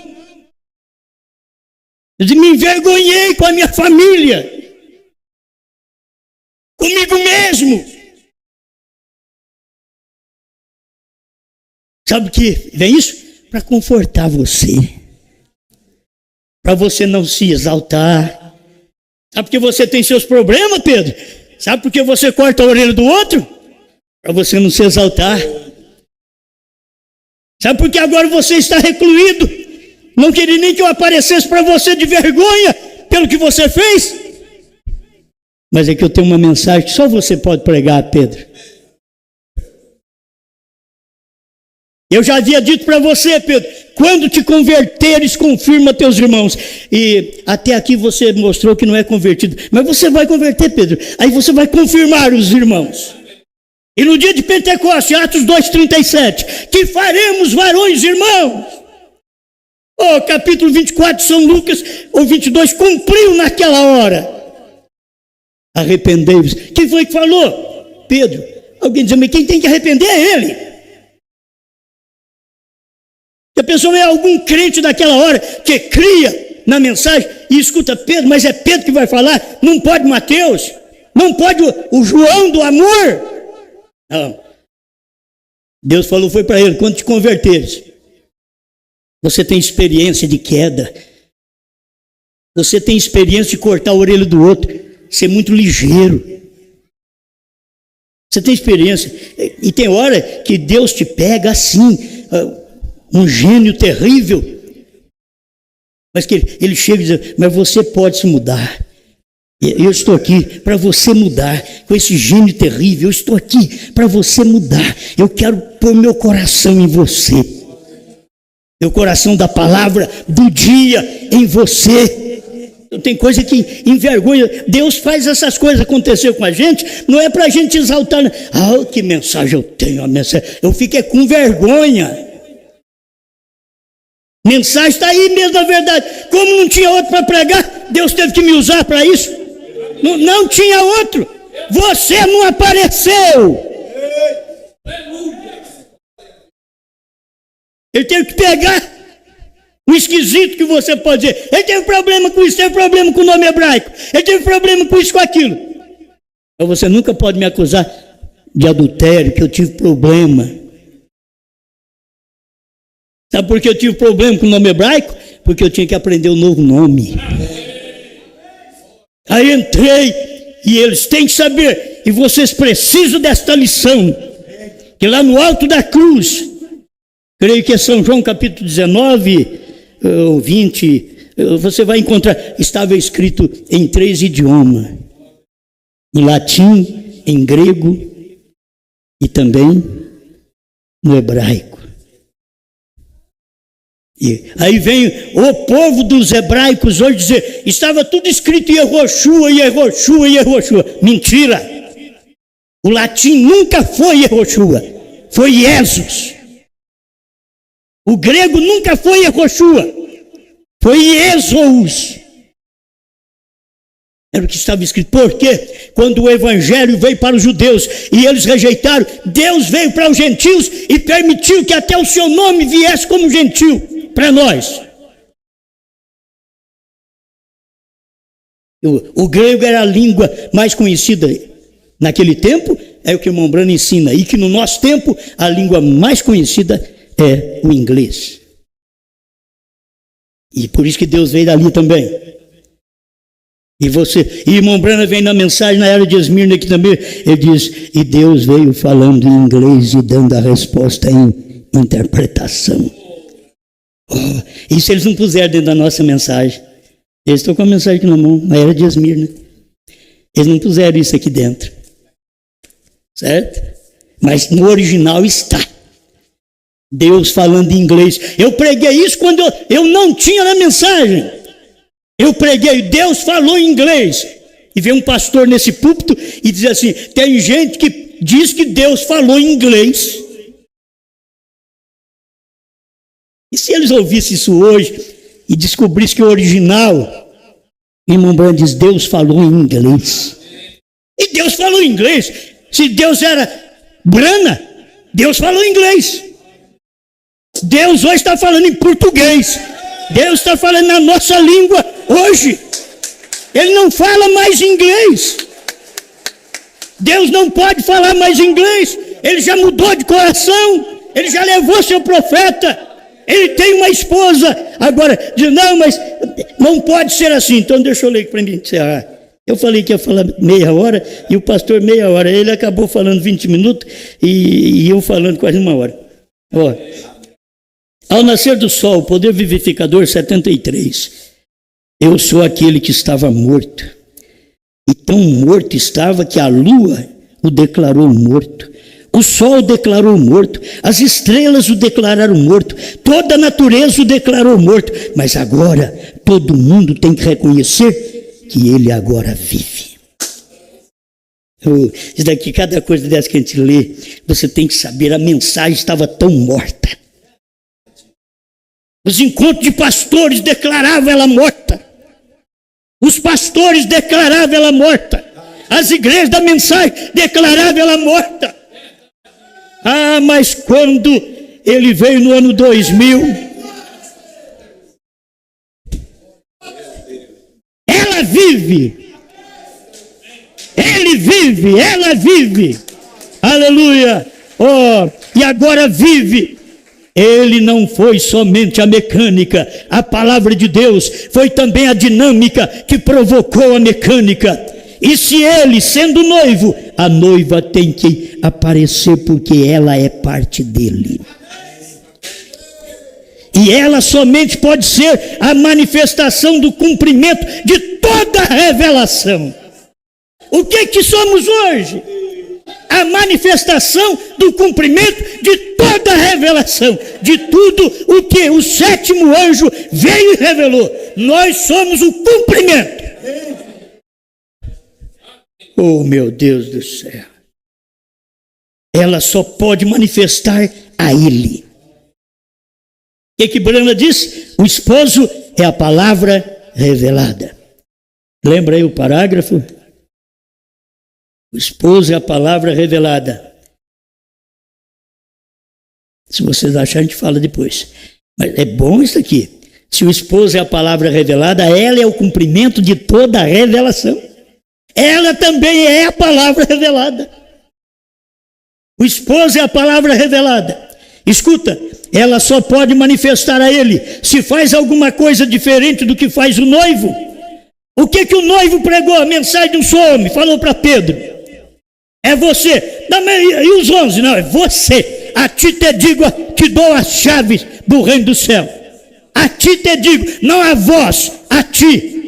Eu me envergonhei com a minha família. Comigo mesmo. Sabe o que vem isso? Para confortar você. Para você não se exaltar. Sabe por que você tem seus problemas, Pedro? Sabe por que você corta a orelha do outro? Para você não se exaltar. Sabe por que agora você está recluído? Não queria nem que eu aparecesse para você de vergonha pelo que você fez. Mas é que eu tenho uma mensagem que só você pode pregar, Pedro. Eu já havia dito para você, Pedro, quando te converteres, confirma teus irmãos. E até aqui você mostrou que não é convertido, mas você vai converter, Pedro. Aí você vai confirmar os irmãos. E no dia de Pentecostes, Atos 2,37, que faremos varões irmãos. Capítulo 24 de São Lucas, ou 22, cumpriu naquela hora. Arrependei-vos. Quem foi que falou? Pedro. Alguém diz, mas quem tem que arrepender é ele. Se a pessoa é algum crente daquela hora que cria na mensagem e escuta Pedro, mas é Pedro que vai falar, não pode Mateus, não pode o João do amor. Não. Deus falou, foi para ele, quando te converteres, você tem experiência de queda, você tem experiência de cortar a orelha do outro, ser muito ligeiro. Você tem experiência. E tem hora que Deus te pega assim, um gênio terrível, mas que ele chega e diz, mas você pode se mudar. Eu estou aqui para você mudar. Com esse gênio terrível, eu estou aqui para você mudar. Eu quero pôr meu coração em você. Meu coração da palavra do dia em você. Tem coisa que envergonha. Deus faz essas coisas acontecer com a gente, não é para a gente exaltar. Que mensagem eu tenho, a mensagem. Eu fico com vergonha. Mensagem está aí mesmo, na verdade. Como não tinha outro para pregar, Deus teve que me usar para isso. Não tinha outro. Você não apareceu. Ele teve que pegar o esquisito que você pode dizer. Ele teve problema com isso, teve problema com o nome hebraico. Ele teve problema com isso, com aquilo. Então você nunca pode me acusar de adultério, que eu tive problema. Sabe por que eu tive problema com o nome hebraico? Porque eu tinha que aprender o novo nome. Aí entrei e eles têm que saber, e vocês precisam desta lição, que lá no alto da cruz, creio que é São João capítulo 19 ou 20, você vai encontrar, estava escrito em 3 idiomas, em latim, em grego e também no hebraico. E aí vem o povo dos hebraicos hoje dizer, estava tudo escrito em Yehoshua, Yehoshua, Yehoshua. Mentira! O latim nunca foi Yehoshua, foi Jesus. O grego nunca foi Yehoshua, foi Jesus. Era o que estava escrito. Porque quando o evangelho veio para os judeus e eles rejeitaram, Deus veio para os gentios e permitiu que até o seu nome viesse como gentil para nós. O grego era a língua mais conhecida naquele tempo, é o que o irmão Brano ensina, e que no nosso tempo a língua mais conhecida é o inglês. E por isso que Deus veio dali também. E irmão Brano vem na mensagem na era de Esmirna aqui também, ele diz, e Deus veio falando em inglês e dando a resposta em interpretação. Isso eles não puseram dentro da nossa mensagem. Eles estão com a mensagem aqui na mão, na era de Esmirna. Eles não puseram isso aqui dentro. Certo? Mas no original está. Deus falando em inglês. Eu preguei isso quando eu não tinha na mensagem. Eu preguei, Deus falou em inglês. E veio um pastor nesse púlpito e diz assim, tem gente que diz que Deus falou em inglês. E se eles ouvissem isso hoje e descobrissem que o original, irmão Brano diz, Deus falou em inglês. E Deus falou em inglês. Se Deus era Brana, Deus falou em inglês. Deus hoje está falando em português. Deus está falando na nossa língua hoje. Ele não fala mais inglês. Deus não pode falar mais inglês. Ele já mudou de coração. Ele já levou seu profeta. Ele tem uma esposa. Agora, diz, não, mas não pode ser assim. Então deixa eu ler aqui para mim encerrar. Eu falei que ia falar meia hora e o pastor meia hora. Ele acabou falando 20 minutos e eu falando quase uma hora. Ó. Ao nascer do sol, poder vivificador 73. Eu sou aquele que estava morto. E tão morto estava que a lua o declarou morto. O sol declarou morto, as estrelas o declararam morto, toda a natureza o declarou morto, mas agora todo mundo tem que reconhecer que ele agora vive. Isso daqui, cada coisa dessa que a gente lê, você tem que saber, a mensagem estava tão morta. Os encontros de pastores declaravam ela morta. Os pastores declaravam ela morta. As igrejas da mensagem declaravam ela morta. Ah, mas quando ele veio no ano 2000, ela vive. Ele vive, ela vive. Aleluia. Oh, e agora vive. Ele não foi somente a mecânica, a palavra de Deus foi também a dinâmica que provocou a mecânica. E se ele, sendo noivo, a noiva tem que aparecer porque ela é parte dele. E ela somente pode ser a manifestação do cumprimento de toda a revelação. O que somos hoje? A manifestação do cumprimento de toda a revelação, de tudo o que o sétimo anjo veio e revelou. Nós somos o cumprimento. Oh, meu Deus do céu. Ela só pode manifestar a ele. O que Brana diz? O esposo é a palavra revelada. Lembra aí o parágrafo? O esposo é a palavra revelada. Se vocês acharem, a gente fala depois. Mas é bom isso aqui. Se o esposo é a palavra revelada, ela é o cumprimento de toda a revelação. Ela também é a palavra revelada. O esposo é a palavra revelada. Escuta, ela só pode manifestar a ele se faz alguma coisa diferente do que faz o noivo. O que o noivo pregou? A mensagem de um só homem. Falou para Pedro. É você. E os 11? Não, é você. A ti te digo, te dou as chaves do reino do céu. A ti te digo, não a vós, a ti.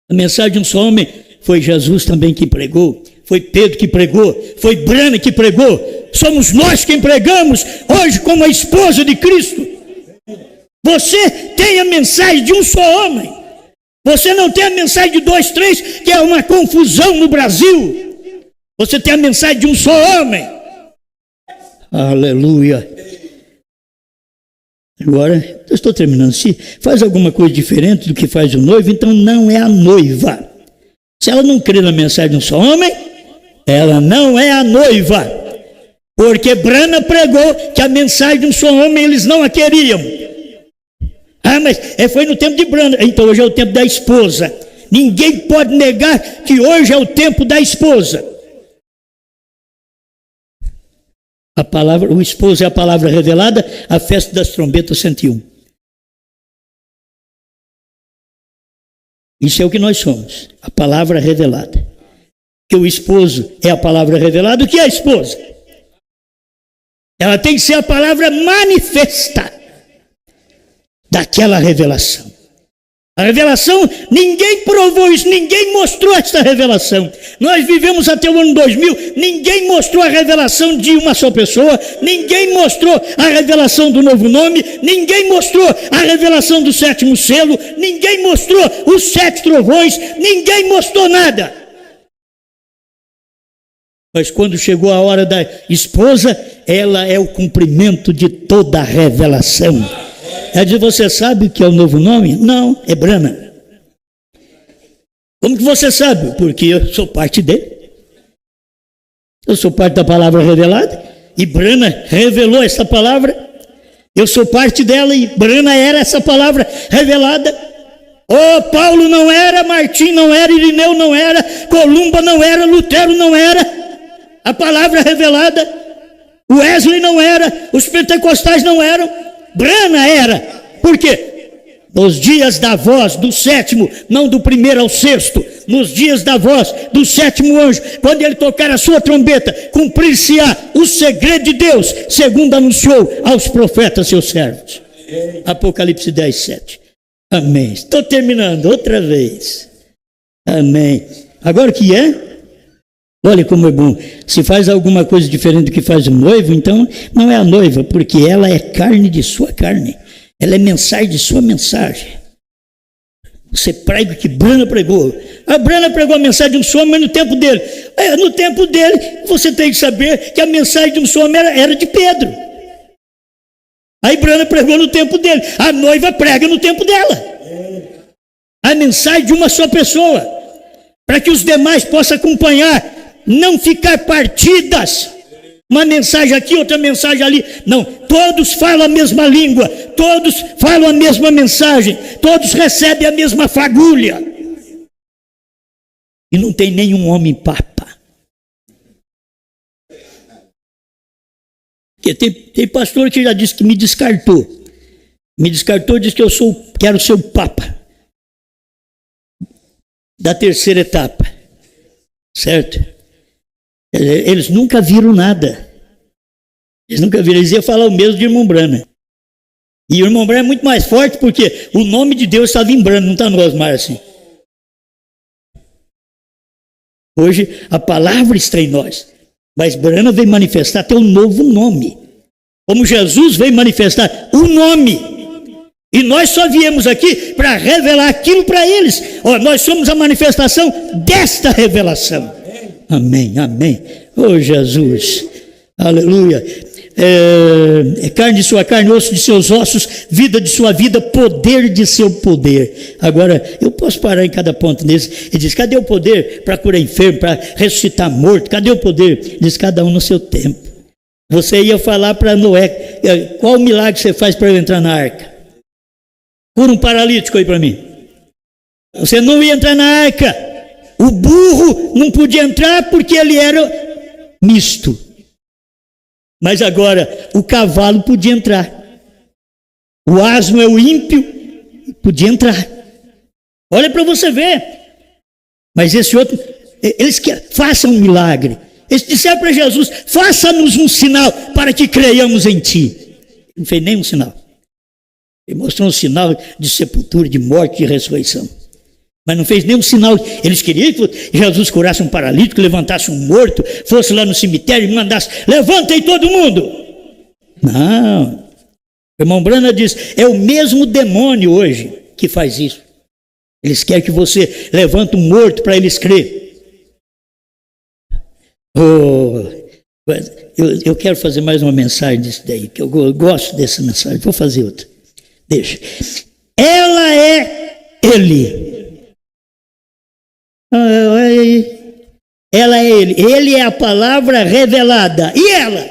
A mensagem de um só homem foi Jesus também que pregou. Foi Pedro que pregou. Foi Brana que pregou. Somos nós quem pregamos hoje como a esposa de Cristo. Você tem a mensagem de um só homem. Você não tem a mensagem de 2, 3, que é uma confusão no Brasil. Você tem a mensagem de um só homem. Aleluia. Agora, eu estou terminando. Se faz alguma coisa diferente do que faz o noivo, então não é a noiva. Se ela não crê na mensagem de um só homem, ela não é a noiva. Porque Brana pregou que a mensagem de um só homem eles não a queriam. Ah, mas foi no tempo de Brana. Então hoje é o tempo da esposa. Ninguém pode negar que hoje é o tempo da esposa. A palavra, o esposo é a palavra revelada, a festa das trombetas 101. Isso é o que nós somos, a palavra revelada. Que o esposo é a palavra revelada, o que é a esposa? Ela tem que ser a palavra manifesta daquela revelação. A revelação, ninguém provou isso, ninguém mostrou esta revelação. Nós vivemos até o ano 2000, ninguém mostrou a revelação de uma só pessoa, ninguém mostrou a revelação do novo nome, ninguém mostrou a revelação do sétimo selo, ninguém mostrou os 7 trovões, ninguém mostrou nada. Mas quando chegou a hora da esposa, ela é o cumprimento de toda a revelação. Ela diz, você sabe o que é o novo nome? Não, é Brana. Como que você sabe? Porque eu sou parte dele. Eu sou parte da palavra revelada. E Brana revelou essa palavra. Eu sou parte dela e Brana era essa palavra revelada. Oh, Paulo não era, Martim não era, Irineu não era, Columba não era, Lutero não era. A palavra revelada. Wesley não era, os pentecostais não eram. Brana era. Por quê? Nos dias da voz do sétimo, não do primeiro ao sexto, nos dias da voz do sétimo anjo, quando ele tocar a sua trombeta, cumprir-se-á o segredo de Deus, segundo anunciou aos profetas seus servos. Apocalipse 10, 7. Amém. Estou terminando outra vez. Amém. Agora o que é? Olha como é bom. Se faz alguma coisa diferente do que faz o noivo, então não é a noiva, porque ela é carne de sua carne. Ela é mensagem de sua mensagem. Você prega o que Brana pregou. A Brana pregou a mensagem de um som, mas no tempo dele. No tempo dele, você tem que saber que a mensagem de um som era de Pedro. Aí Brana pregou no tempo dele. A noiva prega no tempo dela. A mensagem de uma só pessoa. Para que os demais possam acompanhar. Não ficar partidas, uma mensagem aqui, outra mensagem ali, não, todos falam a mesma língua, todos falam a mesma mensagem, todos recebem a mesma fagulha, e não tem nenhum homem papa, porque tem pastor que já disse que me descartou, disse que eu quero ser o papa, da terceira etapa, certo? Eles nunca viram nada. Eles iam falar o mesmo de irmão Brana. E o irmão Brana é muito mais forte porque o nome de Deus estava em Brana, não está no Osmar assim. Hoje a palavra está em nós. Mas Brana veio manifestar até um novo nome. Como Jesus veio manifestar o nome. E nós só viemos aqui para revelar aquilo para eles. Nós somos a manifestação desta revelação. Amém, amém. Jesus, aleluia. Carne de sua carne, osso de seus ossos, vida de sua vida, poder de seu poder. Agora, eu posso parar em cada ponto nesse. Ele diz, cadê o poder para curar enfermo, para ressuscitar morto? Cadê o poder? Ele diz, cada um no seu tempo. Você ia falar para Noé, qual milagre você faz para eu entrar na arca? Cura um paralítico aí para mim. Você não ia entrar na arca. O burro não podia entrar porque ele era misto. Mas agora, o cavalo podia entrar. O asno é o ímpio, podia entrar. Olha para você ver. Mas esse outro, eles querem, façam um milagre. Eles disseram para Jesus, faça-nos um sinal para que creiamos em ti. Ele não fez nenhum sinal. Ele mostrou um sinal de sepultura, de morte, de ressurreição. Mas não fez nenhum sinal. Eles queriam que Jesus curasse um paralítico, levantasse um morto, fosse lá no cemitério e mandasse, levantem todo mundo. Não. O irmão Brana diz, é o mesmo demônio hoje que faz isso. Eles querem que você levante um morto para eles crer. Eu quero fazer mais uma mensagem disso daí, que eu gosto dessa mensagem. Vou fazer outra. Deixa. Ela é ele. Ela é ele. Ele é a palavra revelada. E ela?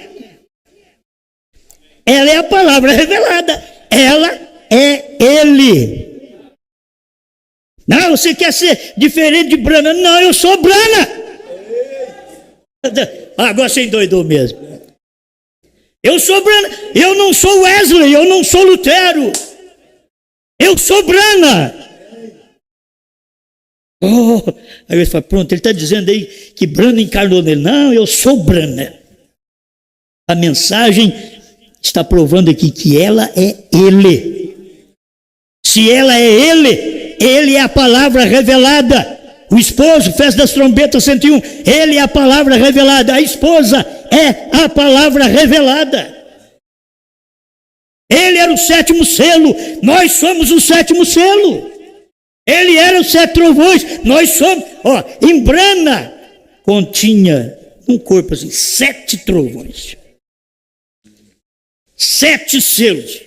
Ela é a palavra revelada. Ela é ele. Não, você quer ser diferente de Brana? Não, eu sou Brana. Agora você endoidou mesmo. Eu sou Brana. Eu não sou Wesley, eu não sou Lutero. Eu sou Brana. Aí ele fala, pronto, ele está dizendo aí que Brana encarnou nele. Não, eu sou Brana. A mensagem está provando aqui que ela é ele. Se ela é ele é a palavra revelada. O esposo, festa das trombetas 101, ele é a palavra revelada. A esposa é a palavra revelada. Ele era o sétimo selo, nós somos o sétimo selo. Ele era os 7 trovões, nós somos. Em Brana continha um corpo assim, 7 trovões. 7 selos.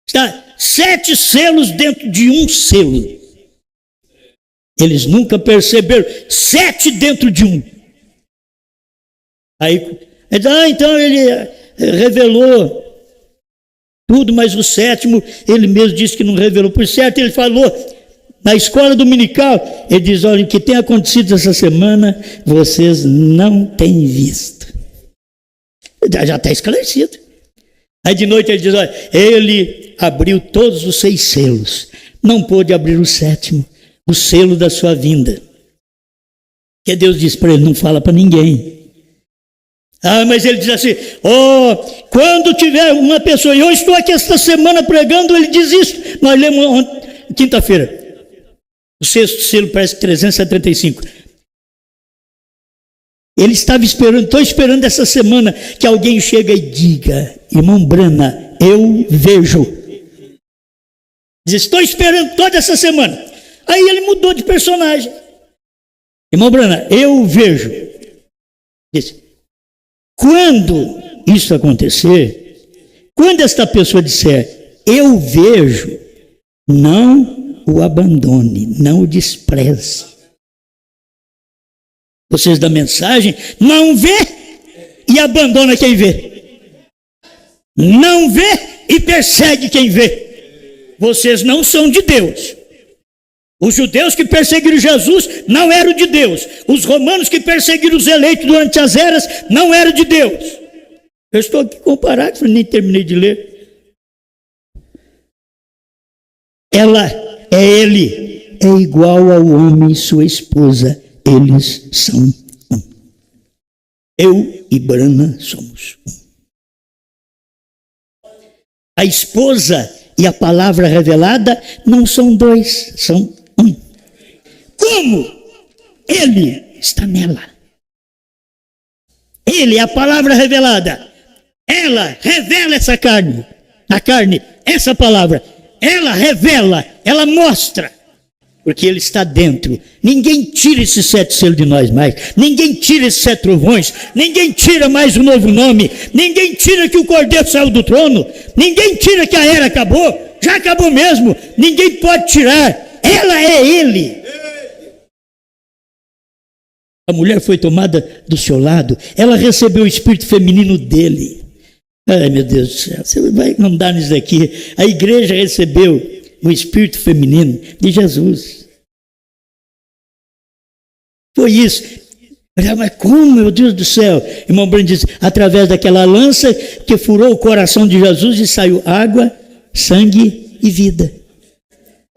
Está 7 selos dentro de um selo. Eles nunca perceberam 7 dentro de um. Aí, então ele revelou tudo, mas o 7º, ele mesmo disse que não revelou. Por certo, ele falou na escola dominical, ele diz, olha, o que tem acontecido essa semana, vocês não têm visto. Já está esclarecido. Aí de noite ele diz, olha, ele abriu todos os 6 selos, não pôde abrir o 7º, o selo da sua vinda. Que Deus disse para ele, não fala para ninguém. Mas ele diz assim, quando tiver uma pessoa, e eu estou aqui esta semana pregando, ele diz isso. Nós lemos quinta-feira. O 6º selo parece 375. Ele estava esperando, estou esperando essa semana que alguém chega e diga: irmão Brana, eu vejo. Diz: estou esperando toda essa semana. Aí ele mudou de personagem. Irmão Brana, eu vejo. Diz: quando isso acontecer, quando esta pessoa disser eu vejo, não o abandone, não o despreze. Vocês da mensagem não vê e abandona quem vê. Não vê e persegue quem vê. Vocês não são de Deus. Os judeus que perseguiram Jesus não eram de Deus. Os romanos que perseguiram os eleitos durante as eras não eram de Deus. Eu estou aqui comparado, nem terminei de ler. Ela é ele, é igual ao homem e sua esposa. Eles são um. Eu e Brana somos um. A esposa e a palavra revelada não são dois, são um. Como? Ele está nela. Ele é a palavra revelada. Ela revela essa carne. A carne, essa palavra. Ela revela, ela mostra. Porque ele está dentro. Ninguém tira esses 7 selos de nós mais. Ninguém tira esses 7 trovões. Ninguém tira mais um novo nome. Ninguém tira que o Cordeiro saiu do trono. Ninguém tira que a era acabou. Já acabou mesmo. Ninguém pode tirar. Ela é ele. A mulher foi tomada do seu lado. Ela recebeu o espírito feminino dele. Ai, meu Deus do céu. Você vai mandar nisso daqui. A igreja recebeu o espírito feminino de Jesus. Foi isso. Mas como, meu Deus do céu? Irmão Brando diz: através daquela lança que furou o coração de Jesus e saiu água, sangue e vida.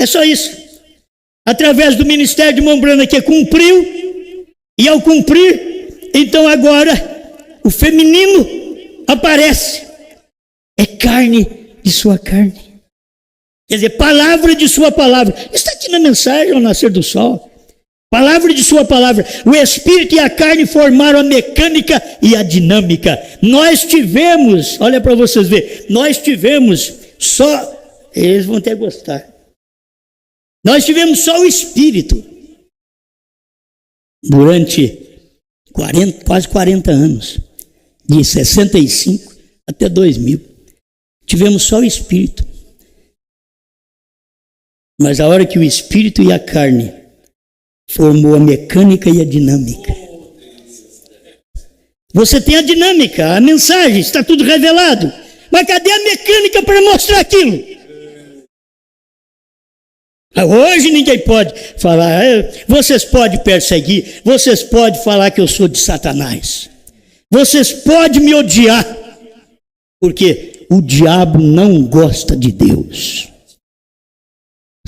É só isso. Através do ministério de irmão Brando que cumpriu, e ao cumprir, então agora o feminino aparece. É carne de sua carne. Quer dizer, palavra de sua palavra. Está aqui na mensagem ao nascer do sol. Palavra de sua palavra. O espírito e a carne formaram a mecânica e a dinâmica. Nós tivemos, olha para vocês verem, nós tivemos só, eles vão até gostar. Nós tivemos só o espírito. Durante quase 40 anos. De 65 até 2000. Tivemos só o espírito. Mas a hora que o espírito e a carne formou a mecânica e a dinâmica. Você tem a dinâmica, a mensagem, está tudo revelado. Mas cadê a mecânica para mostrar aquilo? Hoje ninguém pode falar, vocês podem perseguir, vocês podem falar que eu sou de Satanás. Vocês podem me odiar, porque o diabo não gosta de Deus.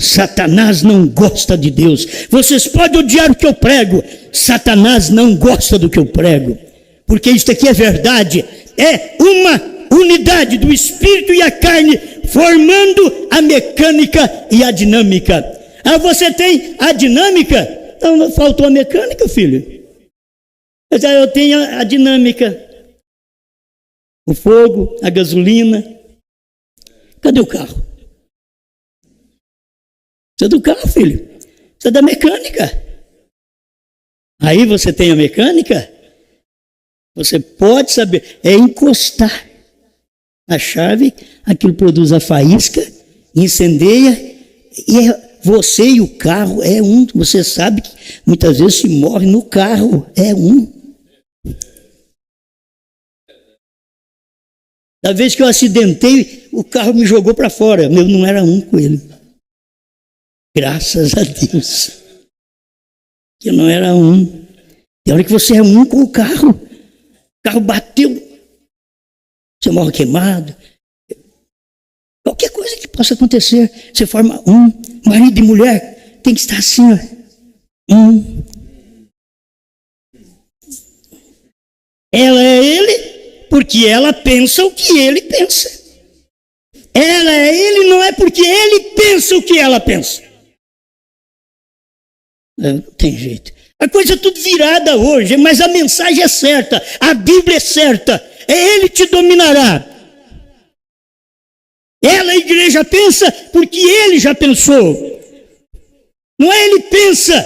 Satanás não gosta de Deus. Vocês podem odiar o que eu prego. Satanás não gosta do que eu prego. Porque isto aqui é verdade. É uma unidade do espírito e a carne formando a mecânica e a dinâmica. Ah, você tem a dinâmica? Então faltou a mecânica, filho. Mas aí eu tenho a dinâmica. O fogo, a gasolina. Cadê o carro? Você é do carro, filho. Você é da mecânica. Aí você tem a mecânica. Você pode saber. É encostar a chave. Aquilo produz a faísca. Incendeia. E você e o carro é um. Você sabe que muitas vezes se morre no carro. É um. Da vez que eu acidentei, o carro me jogou para fora. Meu não era um com ele. Graças a Deus, que não era um. Tem hora que você é um com o carro bateu, você morre queimado. Qualquer coisa que possa acontecer, você forma um. Marido e mulher tem que estar assim, ó. Um. Ela é ele porque ela pensa o que ele pensa. Ela é ele não é porque ele pensa o que ela pensa. Não tem jeito. A coisa tudo virada hoje, mas a mensagem é certa, a Bíblia é certa, Ele te dominará. Ela, a igreja, pensa porque Ele já pensou. Não é Ele pensa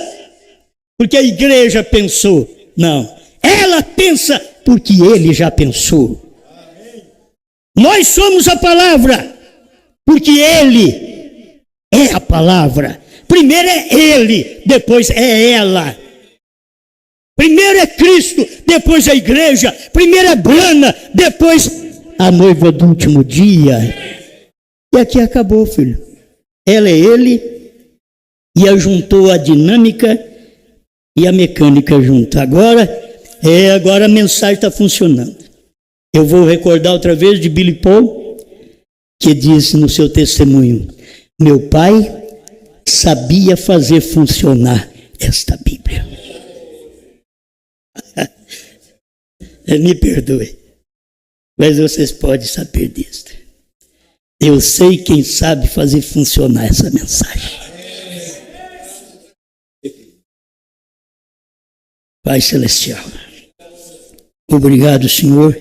porque a igreja pensou, não. Ela pensa porque Ele já pensou. Nós somos a palavra, porque Ele é a palavra. Primeiro é Ele, depois é ela. Primeiro é Cristo, depois a igreja. Primeiro é Brana, depois a noiva do último dia. E aqui acabou, filho. Ela é Ele, e ajuntou a dinâmica e a mecânica junto. Agora a mensagem está funcionando. Eu vou recordar outra vez de Billy Paul, que disse no seu testemunho: meu pai sabia fazer funcionar esta Bíblia. Me perdoe, mas vocês podem saber disso. Eu sei quem sabe fazer funcionar essa mensagem. Pai Celestial, obrigado, Senhor,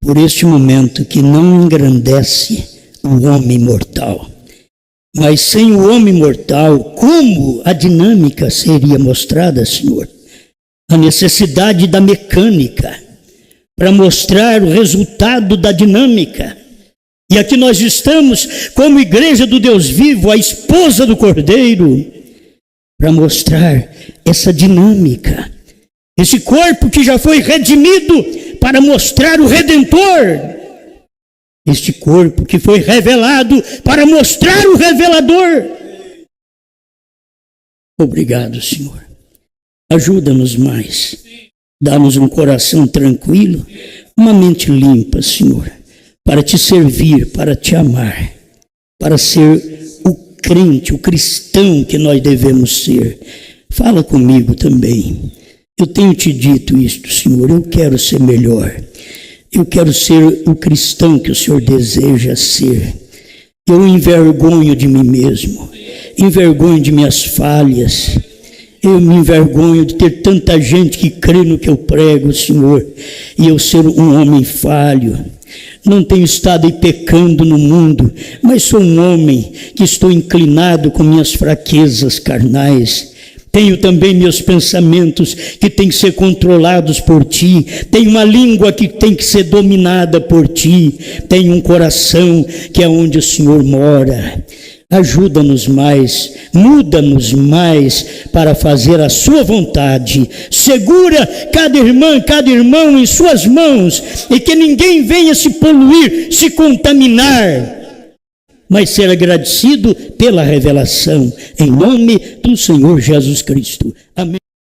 por este momento que não engrandece o homem mortal. Mas sem o homem mortal, como a dinâmica seria mostrada, Senhor? A necessidade da mecânica para mostrar o resultado da dinâmica. E aqui nós estamos como igreja do Deus vivo, a esposa do Cordeiro, para mostrar essa dinâmica. Esse corpo que já foi redimido para mostrar o Redentor. Este corpo que foi revelado para mostrar o Revelador. Obrigado, Senhor. Ajuda-nos mais. Dá-nos um coração tranquilo, uma mente limpa, Senhor, para te servir, para te amar, para ser o crente, o cristão que nós devemos ser. Fala comigo também. Eu tenho te dito isto, Senhor, eu quero ser melhor. Eu quero ser o cristão que o Senhor deseja ser. Eu envergonho de mim mesmo, envergonho de minhas falhas. Eu me envergonho de ter tanta gente que crê no que eu prego, Senhor, e eu ser um homem falho. Não tenho estado aí pecando no mundo, mas sou um homem que estou inclinado com minhas fraquezas carnais. Tenho também meus pensamentos que têm que ser controlados por Ti. Tenho uma língua que tem que ser dominada por Ti. Tenho um coração que é onde o Senhor mora. Ajuda-nos mais, muda-nos mais para fazer a Sua vontade. Segura cada irmã, cada irmão em Suas mãos e que ninguém venha se poluir, se contaminar, mas ser agradecido pela revelação, em nome do Senhor Jesus Cristo. Amém.